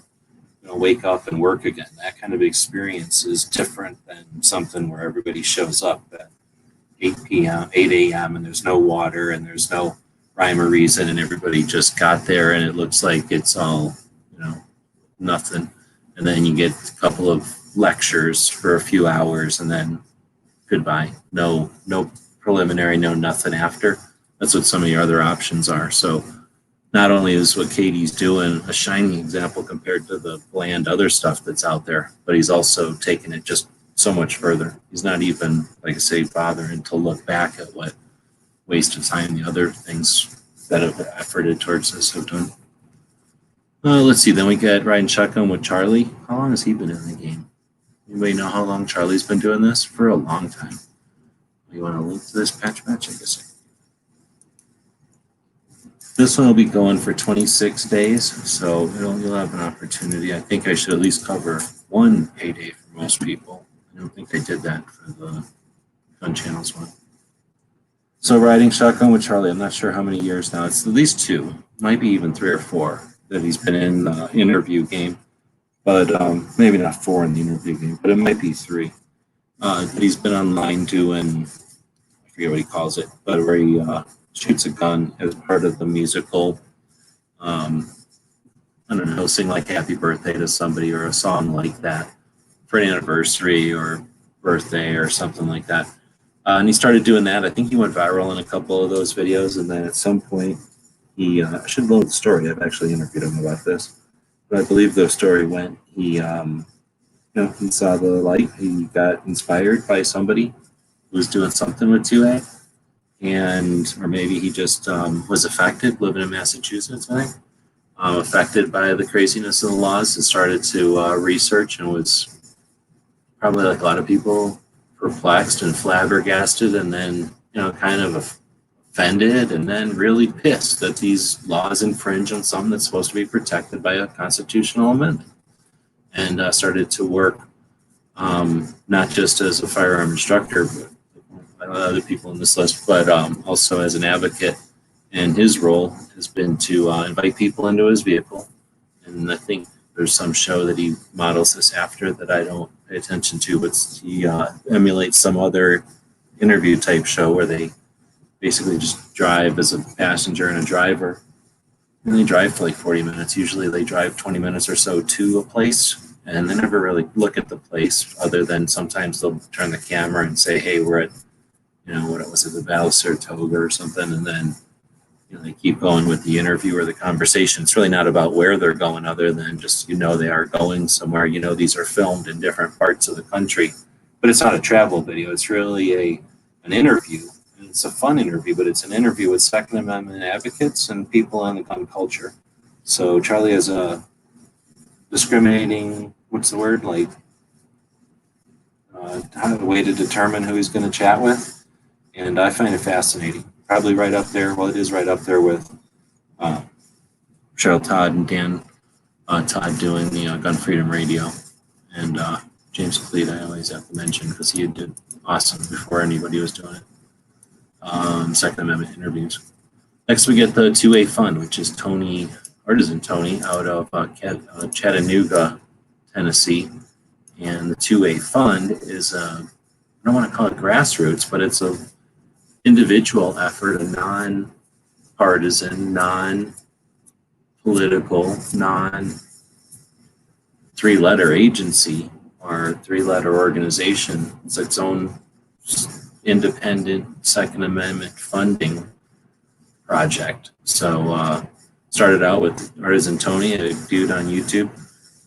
wake up and work again. That kind of experience is different than something where everybody shows up at 8 a.m. and there's no water and there's no rhyme or reason and everybody just got there and it looks like it's all, nothing. And then you get a couple of lectures for a few hours and then goodbye. No preliminary, no nothing after. That's what some of your other options are. So not only is what Katie's doing a shining example compared to the bland other stuff that's out there, but he's also taking it just so much further. He's not even, like I say, bothering to look back at what waste of time the other things that have efforted towards this have done. Let's see. Then we get riding shotgun with Charlie. How long has he been in the game? Anybody know how long Charlie's been doing this? For a long time. You want to link to this patch match? I guess. This one will be going for 26 days, so you'll have an opportunity. I think I should at least cover one payday for most people. I don't think I did that for the Gun Channels one. So riding shotgun with Charlie, I'm not sure how many years now. It's at least 2, might be even 3 or 4 that he's been in the interview game, but maybe not 4 in the interview game, but it might be 3. He's been online doing, I forget what he calls it, but where he shoots a gun as part of the musical, I don't know, sing like Happy Birthday to somebody or a song like that for an anniversary or birthday or something like that. And he started doing that. I think he went viral in a couple of those videos. And then at some point, he I should load the story. I've actually interviewed him about this. But I believe the story went, he saw the light. He got inspired by somebody who was doing something with 2A. Or maybe he just was affected, living in Massachusetts, I think, affected by the craziness of the laws and started to research and was probably like a lot of people perplexed and flabbergasted and then, kind of offended and then really pissed that these laws infringe on something that's supposed to be protected by a constitutional amendment. And started to work not just as a firearm instructor, but other people in this list, but also as an advocate. And his role has been to invite people into his vehicle. And I think there's some show that he models this after that I don't pay attention to, but he emulates some other interview type show where they basically just drive as a passenger and a driver. And they drive for like 40 minutes. Usually they drive 20 minutes or so to a place, and they never really look at the place other than sometimes they'll turn the camera and say, hey, we're at, what was it, the Battle of Saratoga or something, and then they keep going with the interview or the conversation. It's really not about where they're going other than just, they are going somewhere. These are filmed in different parts of the country, but it's not a travel video. It's really an interview. And it's a fun interview, but it's an interview with Second Amendment advocates and people on the gun culture. So Charlie has a discriminating, what's the word, a way to determine who he's going to chat with. And I find it fascinating. Probably right up there. Well, it is right up there with Cheryl Todd and Dan Todd doing the Gun Freedom Radio. And James Cleet, I always have to mention because he did awesome before anybody was doing it. Second Amendment interviews. Next, we get the 2A Fund, which is Artisan Tony out of Chattanooga, Tennessee. And the 2A Fund is, I don't want to call it grassroots, but it's a individual effort, a non-partisan, non-political, non-3-letter agency or 3-letter organization. It's its own independent Second Amendment funding project. So started out with Artisan Tony, a dude on YouTube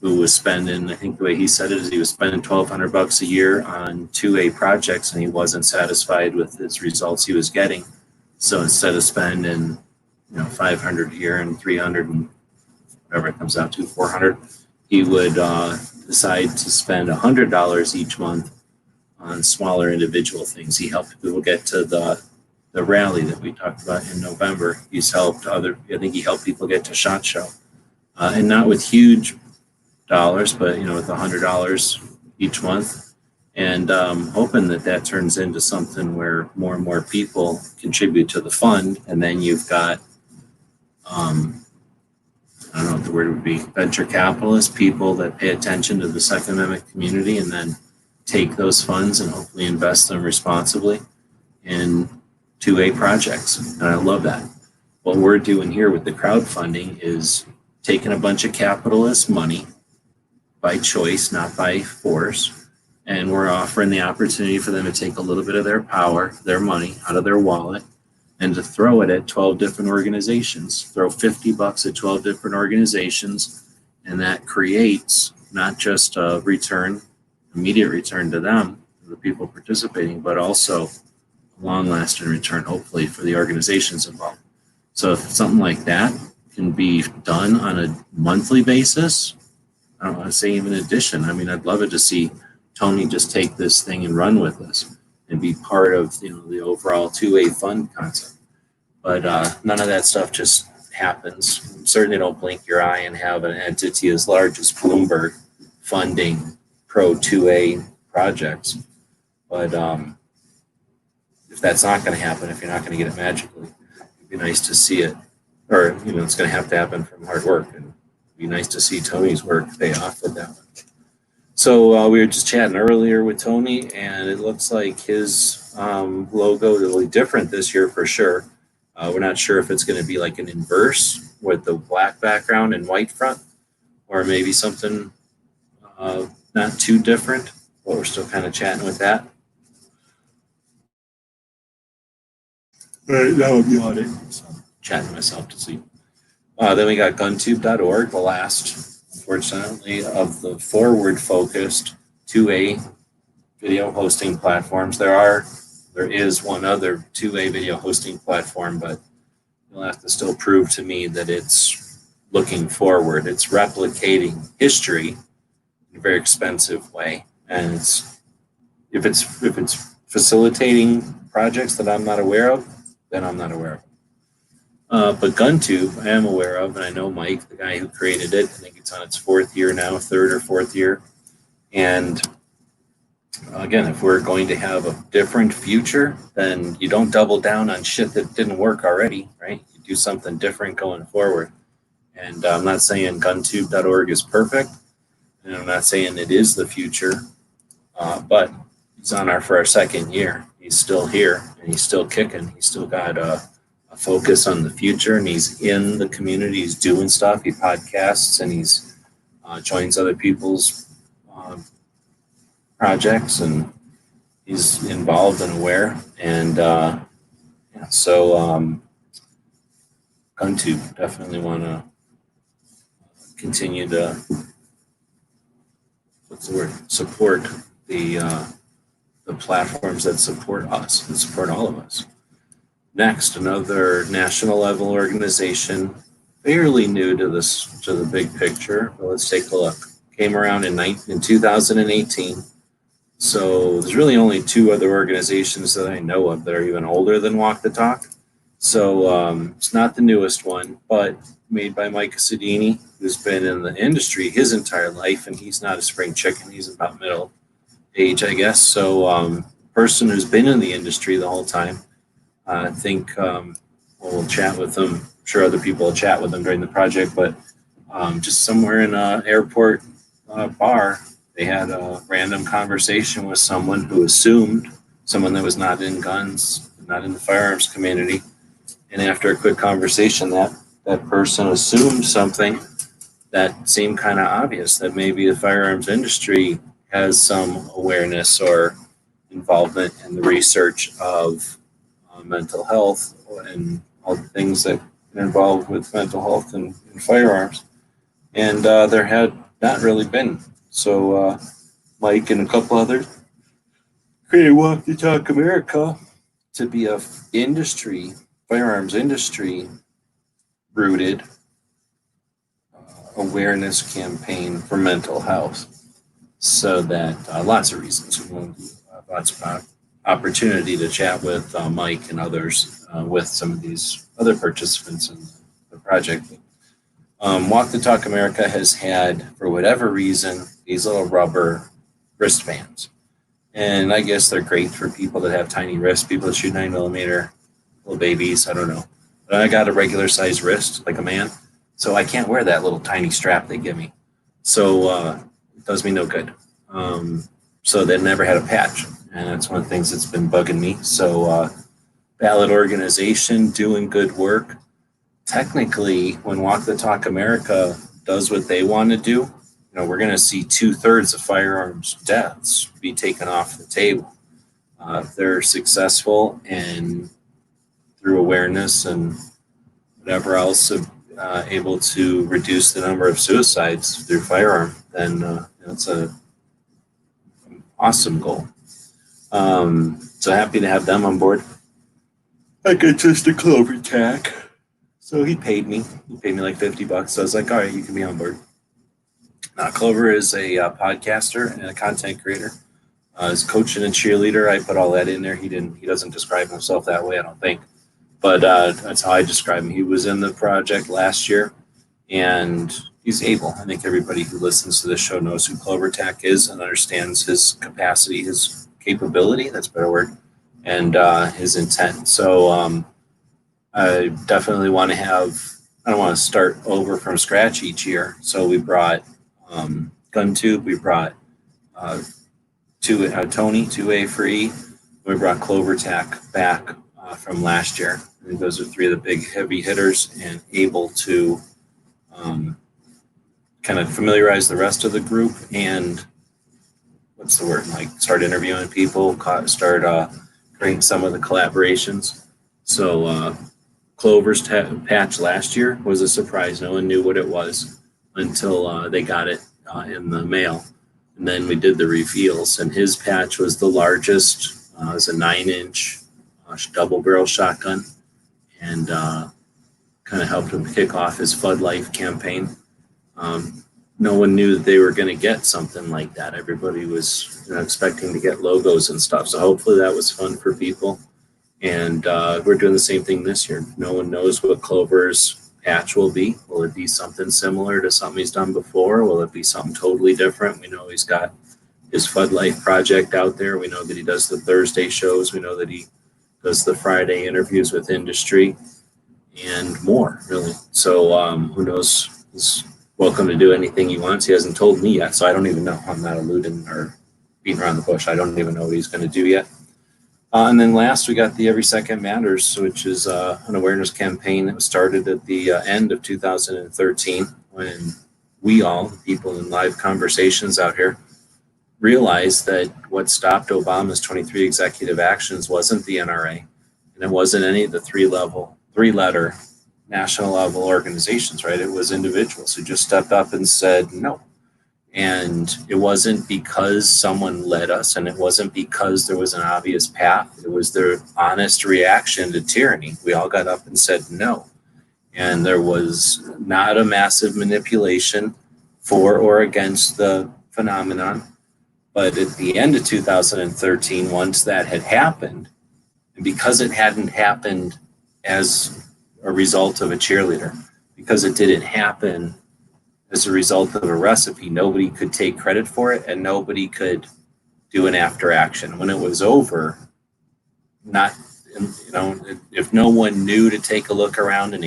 who was spending, I think the way he said it is he was spending $1,200 a year on 2A projects and he wasn't satisfied with his results he was getting. So instead of spending, $500 a year and $300 whatever it comes out to, 400, he would decide to spend $100 each month on smaller individual things. He helped people get to the rally that we talked about in November. He's helped I think he helped people get to SHOT Show. And not with huge dollars, but with $100 each month, and hoping that turns into something where more and more people contribute to the fund, and then you've got I don't know what the word would be, venture capitalists, people that pay attention to the Second Amendment community, and then take those funds and hopefully invest them responsibly in 2A projects. And I love that. What we're doing here with the crowdfunding is taking a bunch of capitalist money by choice, not by force, and we're offering the opportunity for them to take a little bit of their power, their money out of their wallet, and to throw it at 12 different organizations. Throw $50 at 12 different organizations, and that creates not just a return, immediate return to them, the people participating, but also a long-lasting return, hopefully, for the organizations involved. So if something like that can be done on a monthly basis, I don't want to say even addition. I mean, I'd love it to see Tony just take this thing and run with this and be part of the overall 2A fund concept. But none of that stuff just happens. Certainly don't blink your eye and have an entity as large as Bloomberg funding pro 2A projects. But if that's not going to happen, if you're not going to get it magically, it'd be nice to see it, or it's going to have to happen from hard work, and it'd be nice to see Tony's work pay off with that one. So we were just chatting earlier with Tony, and it looks like his logo will be different this year for sure. We're not sure if it's going to be like an inverse with the black background and white front, or maybe something not too different, but we're still kind of chatting with that. All right, that would be on it. So I'm chatting myself to sleep. Then we got guntube.org, the last, unfortunately, of the forward-focused 2A video hosting platforms. There is one other 2A video hosting platform, but you'll have to still prove to me that it's looking forward. It's replicating history in a very expensive way, and if it's facilitating projects that I'm not aware of, then I'm not aware of them. But GunTube, I am aware of, and I know Mike, the guy who created it. I think it's on its fourth year now, third or fourth year. And again, if we're going to have a different future, then you don't double down on shit that didn't work already, right? You do something different going forward. And I'm not saying guntube.org is perfect, and I'm not saying it is the future, but he's on for our second year. He's still here, and he's still kicking. He's still got a focus on the future, and he's in the community. He's doing stuff. He podcasts, and he's joins other people's projects, and he's involved and aware. And so GunTube, definitely want to continue to support the platforms that support us and support all of us. Next, another national level organization, fairly new to the big picture, but let's take a look. Came around in 2018. So there's really only two other organizations that I know of that are even older than Walk the Talk. So it's not the newest one, but made by Mike Sedini, who's been in the industry his entire life, and he's not a spring chicken. He's about middle age, I guess. So person who's been in the industry the whole time. I think we'll chat with them. I'm sure other people will chat with them during the project, but just somewhere in an airport bar, they had a random conversation with someone who assumed, someone that was not in guns, not in the firearms community. And after a quick conversation, that person assumed something that seemed kind of obvious, that maybe the firearms industry has some awareness or involvement in the research of mental health and all the things that are involved with mental health and firearms. And there had not really been. So Mike and a couple others created Walk the Talk America to be a firearms industry rooted awareness campaign for mental health. So that lots of reasons. Lots of opportunity to chat with Mike and others with some of these other participants in the project. Walk the Talk America has had, for whatever reason, these little rubber wristbands. And I guess they're great for people that have tiny wrists, people that shoot 9mm, little babies, I don't know. But I got a regular sized wrist, like a man, so I can't wear that little tiny strap they give me. So it does me no good. So they never had a patch, and that's one of the things that's been bugging me. So valid organization, doing good work. Technically, when Walk the Talk America does what they want to do, we're going to see 2/3 of firearms deaths be taken off the table. If they're successful and through awareness and whatever else, able to reduce the number of suicides through firearm, then it's an awesome goal. So happy to have them on board. I got just a Clover tack. So he paid me. He paid me like $50. So I was like, all right, you can be on board. Clover is a podcaster and a content creator. As coach and a cheerleader, I put all that in there. He doesn't describe himself that way, I don't think. But that's how I describe him. He was in the project last year, and he's able. I think everybody who listens to this show knows who Clover Tack is and understands his capacity, his capability, that's a better word, and his intent. So I definitely want to I don't want to start over from scratch each year. So we brought Gun Tube, we brought Tony, 2A for E, we brought Clover Tack back from last year. I think those are three of the big heavy hitters and able to kind of familiarize the rest of the group and start interviewing people, start creating some of the collaborations. So Clover's patch last year was a surprise. No one knew what it was until they got it in the mail. And then we did the reveals, and his patch was the largest. It was a 9-inch double barrel shotgun, and kind of helped him kick off his Flood Life campaign. No one knew that they were going to get something like that. Everybody was expecting to get logos and stuff. So hopefully that was fun for people. And we're doing the same thing this year. No one knows what Clover's patch will be. Will it be something similar to something he's done before? Will it be something totally different? We know he's got his Flood Life project out there. We know that he does the Thursday shows. We know that he does the Friday interviews with industry and more, really. So who knows? He's welcome to do anything he wants. He hasn't told me yet, so I don't even know. I'm not alluding or beating around the bush. I don't even know what he's going to do yet. And then last, we got the Every Second Matters, which is an awareness campaign that was started at the end of 2013 when we all, people in live conversations out here, realized that what stopped Obama's 23 executive actions wasn't the NRA, and it wasn't any of the three-letter national level organizations, right? It was individuals who just stepped up and said no. And it wasn't because someone led us, and it wasn't because there was an obvious path. It was their honest reaction to tyranny. We all got up and said no. And there was not a massive manipulation for or against the phenomenon. But at the end of 2013, once that had happened, and because it hadn't happened as a result of a cheerleader, because it didn't happen as a result of a recipe, nobody could take credit for it, and nobody could do an after action. When it was over, if no one knew to take a look around and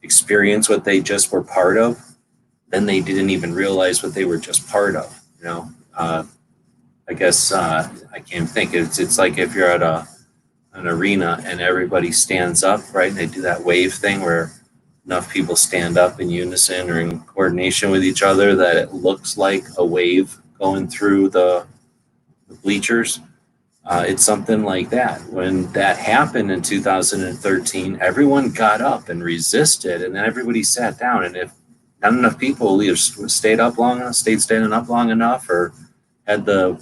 experience what they just were part of, then they didn't even realize what they were just part of. I guess I can't think. It's like if you're at an arena and everybody stands up, right? And they do that wave thing where enough people stand up in unison or in coordination with each other that it looks like a wave going through the bleachers. It's something like that. When that happened in 2013, everyone got up and resisted, and then everybody sat down. And if not enough people either stayed standing up long enough, or had the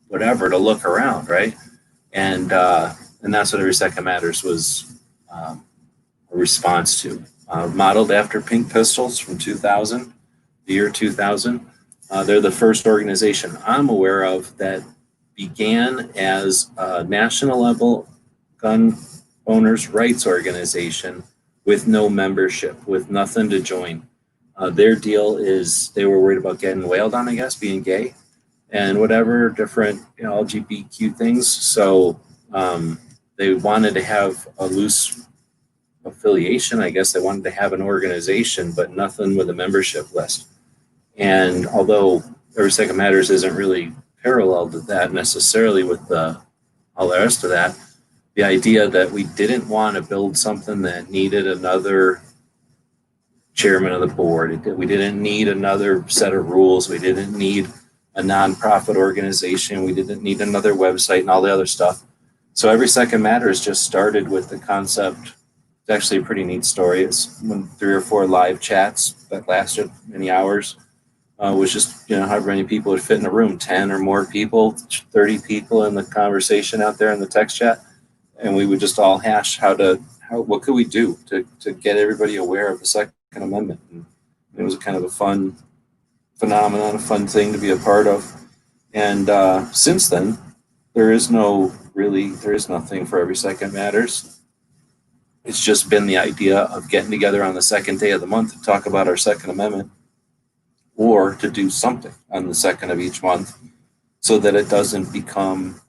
whatever to look around, right? And that's what Every Second Matters was a response to. modeled after Pink Pistols from 2000, the year 2000. They're the first organization I'm aware of that began as a national level gun owners' rights organization with no membership, with nothing to join. Their deal is they were worried about getting wailed on, I guess, being gay and whatever different LGBTQ things. So they wanted to have a loose affiliation. I guess they wanted to have an organization, but nothing with a membership list. And although Every Second Matters isn't really parallel to that necessarily with all the rest of that, the idea that we didn't want to build something that needed another chairman of the board. We didn't need another set of rules. We didn't need a nonprofit organization. We didn't need another website and all the other stuff. So Every Second Matters just started with the concept. It's actually a pretty neat story. It's when 3 or 4 live chats that lasted many hours. Was just, however many people would fit in a room, 10 or more people, 30 people in the conversation out there in the text chat. And we would just all hash what could we do to get everybody aware of the Second Amendment. And it was kind of a fun phenomenon, a fun thing to be a part of. And since then, there is nothing for Every Second Matters. It's just been the idea of getting together on the second day of the month to talk about our Second Amendment, or to do something on the second of each month so that it doesn't become,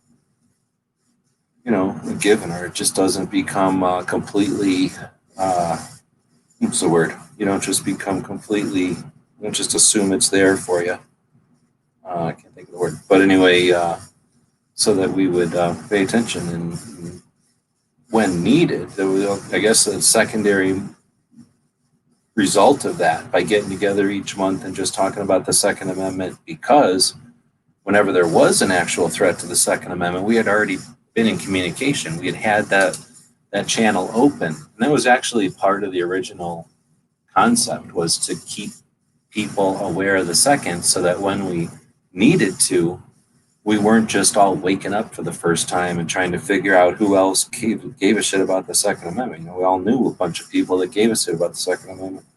a given, or it just doesn't become completely, what's the word? You don't just assume it's there for you. I can't think of the word. But anyway, so that we would pay attention and when needed, I guess a secondary result of that by getting together each month and just talking about the Second Amendment, because whenever there was an actual threat to the Second Amendment, we had already been in communication. We had that channel open. And that was actually part of the original concept, was to keep people aware of the second, so that when we needed to, we weren't just all waking up for the first time and trying to figure out who else gave a shit about the Second Amendment. We all knew a bunch of people that gave a shit about the Second Amendment.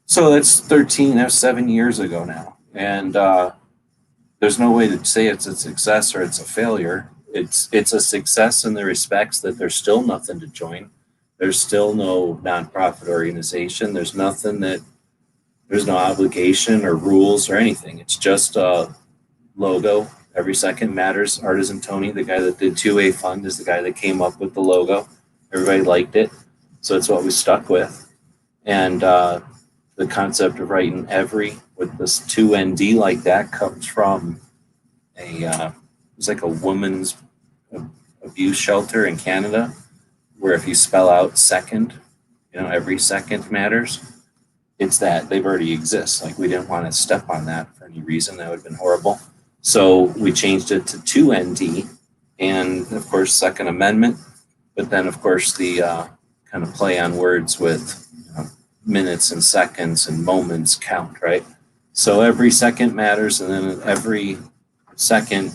So that's 7 years ago now. And there's no way to say it's a success or it's a failure. It's a success in the respects that there's still nothing to join. There's still no nonprofit organization. There's no obligation or rules or anything. It's just a logo. Every Second Matters. Artisan Tony, the guy that did 2A Fund, is the guy that came up with the logo. Everybody liked it, so it's what we stuck with. And the concept of writing every with this 2ND like that comes from it's like a women's abuse shelter in Canada, where if you spell out second, every second matters. It's that they've already exist. Like, we didn't want to step on that for any reason. That would have been horrible. So we changed it to 2ND, and of course, Second Amendment. But then, of course, the kind of play on words with minutes and seconds and moments count, right? So every second matters, and then every second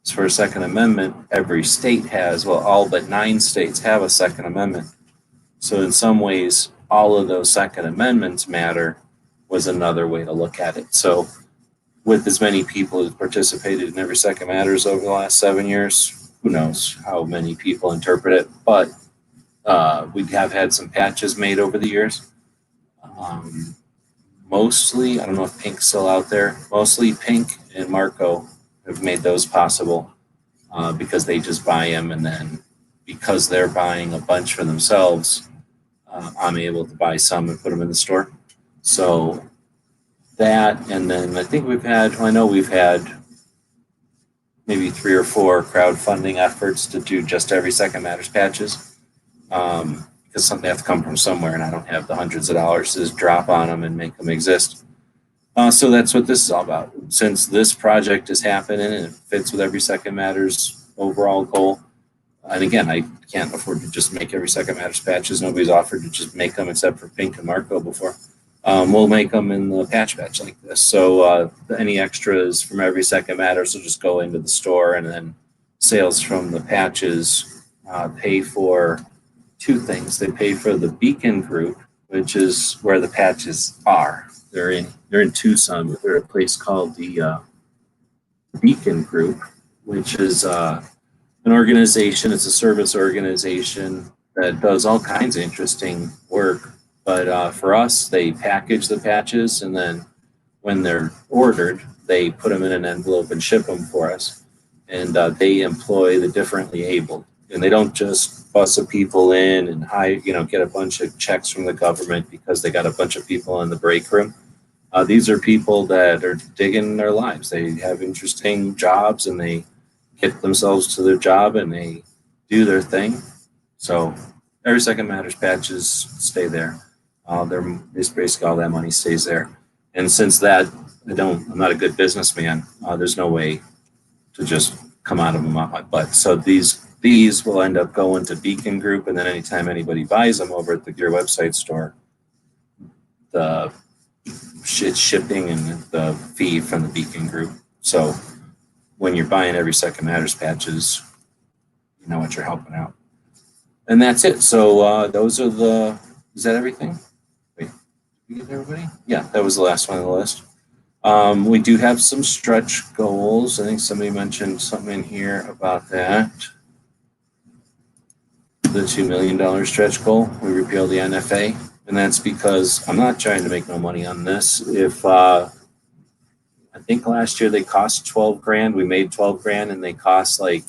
is for a Second Amendment. Every state has, all but 9 states have a Second Amendment. So in some ways, all of those Second Amendments matter was another way to look at it. So with as many people who participated in Every Second Matters over the last 7 years, who knows how many people interpret it, but we have had some patches made over the years. Mostly, I don't know if Pink's still out there, mostly Pink and Marco have made those possible because they just buy them, and then because they're buying a bunch for themselves, I'm able to buy some and put them in the store. So that, and then I think we've had maybe 3 or 4 crowdfunding efforts to do just Every Second Matters patches, because something have to come from somewhere, and I don't have the hundreds of dollars to just drop on them and make them exist. So that's what this is all about. Since this project is happening and it fits with Every Second Matters overall goal, and again, I can't afford to just make Every Second Matters patches. Nobody's offered to just make them except for Pink and Marco before. We'll make them in the patch like this. So any extras from Every Second Matters will just go into the store, and then sales from the patches pay for 2 things. They pay for the Beacon group, which is where the patches are. They're in Tucson, but they're at a place called the Beacon Group, which is an organization. It's a service organization that does all kinds of interesting work. But for us, they package the patches, and then when they're ordered, they put them in an envelope and ship them for us. And they employ the differently abled, and they don't just bus the people in and get a bunch of checks from the government because they got a bunch of people in the break room. These are people that are digging their lives. They have interesting jobs, and they get themselves to their job, and they do their thing. So Every Second Matters patches stay there. It's basically all that money stays there. And since that, I'm not a good businessman. There's no way to just come out of them off my butt. So these will end up going to Beacon Group, and then anytime anybody buys them over at the Gear website store, the shipping and the fee from the Beacon Group. So when you're buying Every Second Matters patches, you know what you're helping out. And that's it. So those are is that everything? Wait, did we get everybody? Yeah, that was the last one on the list. We do have some stretch goals. I think somebody mentioned something in here about that. The $2 million stretch goal. We repealed the NFA. And that's because I'm not trying to make no money on this. If I think last year they cost 12 grand, we made 12 grand, and they cost like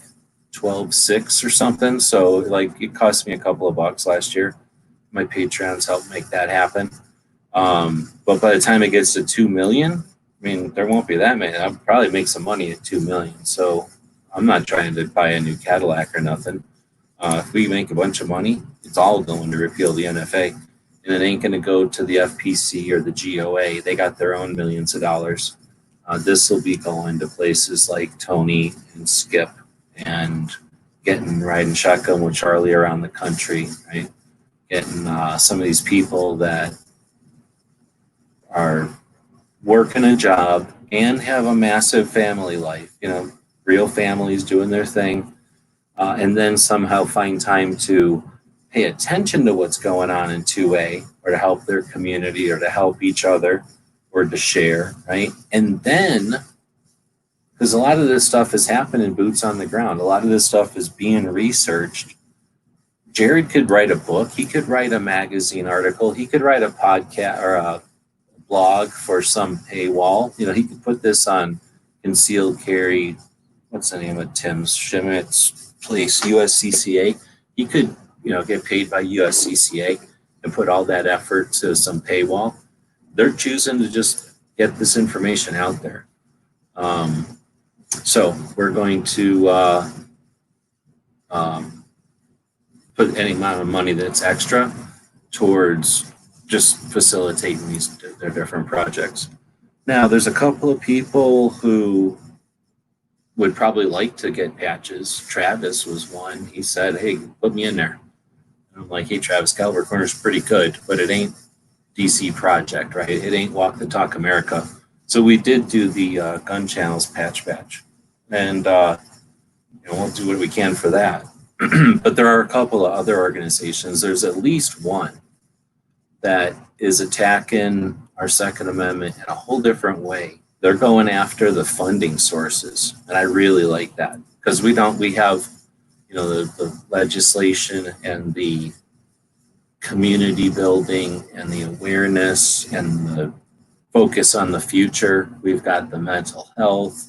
12.6 or something. So like it cost me a couple of bucks last year. My Patreons helped make that happen. But by the time it gets to 2 million, I mean, there won't be that many. I'll probably make some money at 2 million. So I'm not trying to buy a new Cadillac or nothing. If we make a bunch of money, it's all going to repeal the NFA. And it ain't going to go to the FPC or the GOA. They got their own millions of dollars. This will be going to places like Tony and Skip and riding shotgun with Charlie around the country, right? Getting some of these people that are working a job and have a massive family life, real families doing their thing, and then somehow find time to pay attention to what's going on in 2A, or to help their community, or to help each other, or to share, right? And then, because a lot of this stuff is happening boots on the ground, a lot of this stuff is being researched. Jared could write a book, he could write a magazine article, he could write a podcast or a blog for some paywall. He could put this on concealed carry, what's the name of Tim Schmidt's place, USCCA. He could get paid by USCCA and put all that effort to some paywall. They're choosing to just get this information out there. So we're going to put any amount of money that's extra towards just facilitating their different projects. Now, there's a couple of people who would probably like to get patches. Travis was one. He said, hey, put me in there. I'm like, hey, Travis, Caliber Corner's pretty good, but it ain't DC Project, right? It ain't Walk the Talk America. So we did do the Gun Channels patch. And we'll do what we can for that. But there are a couple of other organizations. There's at least one that is attacking our Second Amendment in a whole different way. They're going after the funding sources. And I really like that, because we have the legislation and the community building and the awareness and the focus on the future. We've got the mental health.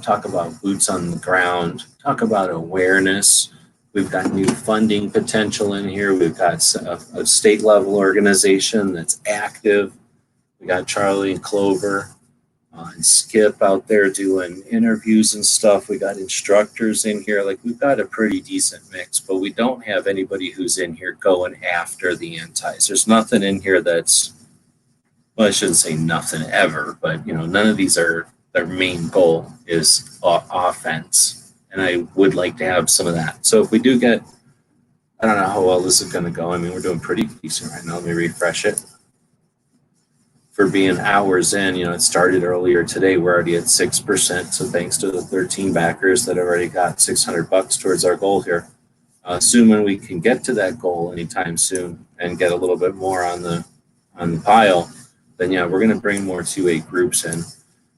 Talk about boots on the ground, talk about awareness. We've got new funding potential in here. We've got a state level organization that's active. We got Charlie and Clover and Skip out there doing interviews and stuff. We got instructors in here. Like, we've got a pretty decent mix, but we don't have anybody who's in here going after the antis. There's nothing in here that's, well, I shouldn't say nothing ever, but none of these are, their main goal is offense. And I would like to have some of that. So if we do get, I don't know how well this is going to go. We're doing pretty decent right now. Let me refresh it. For being hours in, it started earlier today. We're already at 6%. So thanks to the 13 backers that have already got $600 towards our goal here. assuming we can get to that goal anytime soon and get a little bit more on the pile, then yeah, we're going to bring more 2A groups in.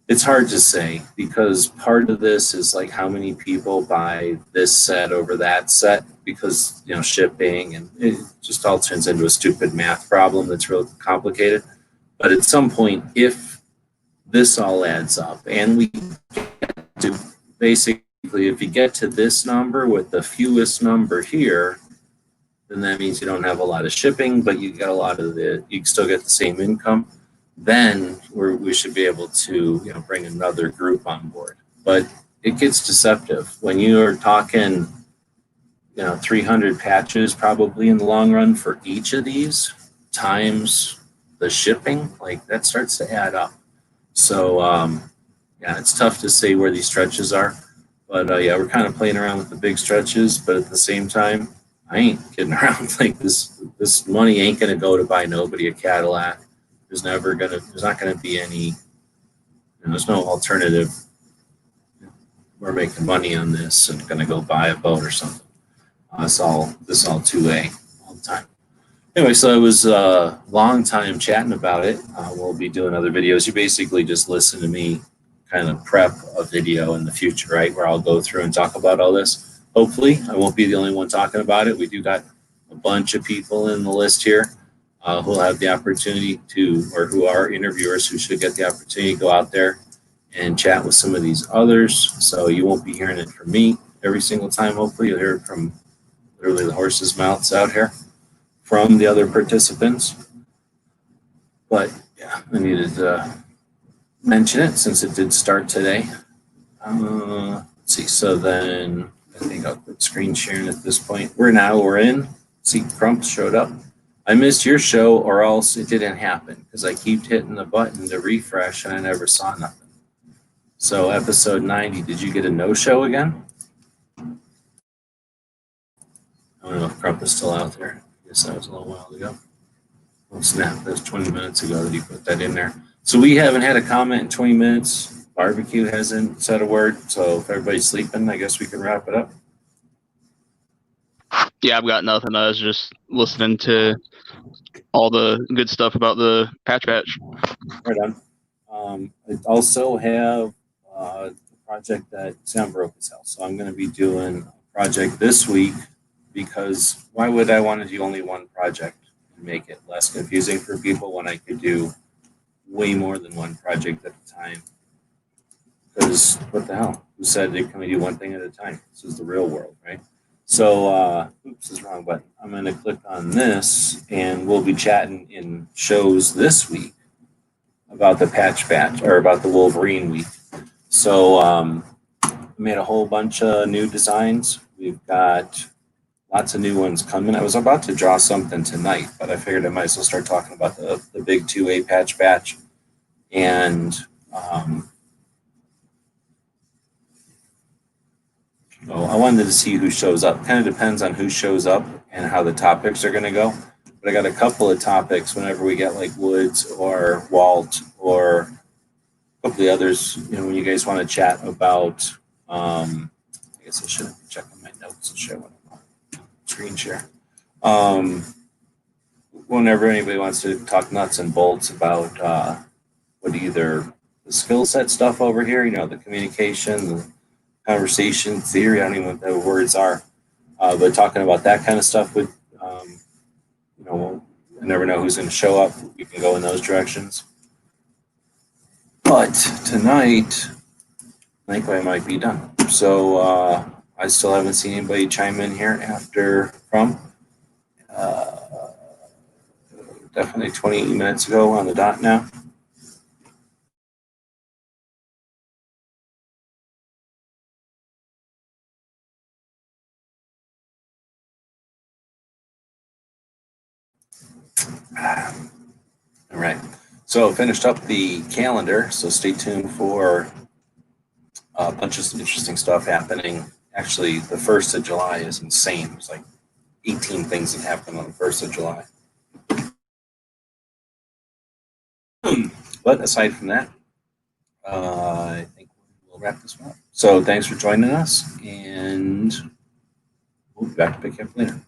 It's hard to say because part of this is like how many people buy this set over that set because, you know, shipping, and it just all turns into a stupid math problem that's real complicated. But at some point, if this all adds up and we get to basically, if you get to this number with the fewest number here, then that means you don't have a lot of shipping, but you get a lot of you still get the same income. Then we should be able to, you know, bring another group on board. But it gets deceptive when you are talking, you know, 300 patches probably in the long run for each of these times the shipping, like that starts to add up. So yeah, it's tough to say where these stretches are, but yeah, we're kind of playing around with the big stretches, but at the same time, I ain't kidding around. Like this money ain't gonna go to buy nobody a Cadillac. There's not gonna be any, you know, there's no alternative. We're making money on this and gonna go buy a boat or something. This all 2A all the time. Anyway, so it was a long time chatting about it. We'll be doing other videos. You basically just listen to me kind of prep a video in the future, right, where I'll go through and talk about all this. Hopefully, I won't be the only one talking about it. We do got a bunch of people in the list here who'll have the opportunity to, or who are interviewers who should get the opportunity to go out there and chat with some of these others. So you won't be hearing it from me every single time. Hopefully, you'll hear it from literally the horse's mouths out here from the other participants. But yeah, I needed to mention it since it did start today. Let's see, so then I think I'll quit screen sharing at this point. We're in. See, Crump showed up. I missed your show or else it didn't happen because I keep hitting the button to refresh and I never saw nothing. So episode 90, did you get a no-show again? I don't know if Crump is still out there. I guess that was a little while ago. Oh snap, that was 20 minutes ago that he put that in there. So we haven't had a comment in 20 minutes. Barbecue hasn't said a word. So if everybody's sleeping, I guess we can wrap it up. Yeah, I've got nothing. I was just listening to all the good stuff about the patch. Right on. I also have a project that Sam broke his house. So I'm going to be doing a project this week because why would I want to do only one project and make it less confusing for people when I could do way more than one project at a time? Because what the hell? Who said they can only do one thing at a time? This is the real world, right? So, oops, this is the wrong button. I'm going to click on this, and we'll be chatting in shows this week about the patch or about the Wolverine week. So, I made a whole bunch of new designs. We've got lots of new ones coming. I was about to draw something tonight, but I figured I might as well start talking about the big 2A patch batch. And I wanted to see who shows up. Kind of depends on who shows up and how the topics are going to go. But I got a couple of topics whenever we get like Woods or Walt or a couple of the others, you know, when you guys want to chat about, I guess I should check on my notes and share what I want. Screen share. Whenever anybody wants to talk nuts and bolts about what either the skill set stuff over here, you know, the communication, the conversation theory, I don't even know what the words are, but talking about that kind of stuff would, you know, I never know who's going to show up. We can go in those directions. But tonight, I think I might be done. So I still haven't seen anybody chime in here after from definitely 20 minutes ago on the dot now. All right, so finished up the calendar, so stay tuned for a bunch of interesting stuff happening. Actually, the 1st of July is insane. There's like 18 things that happen on the 1st of July. But aside from that, I think we'll wrap this one up. So thanks for joining us, and We'll be back to pick up later.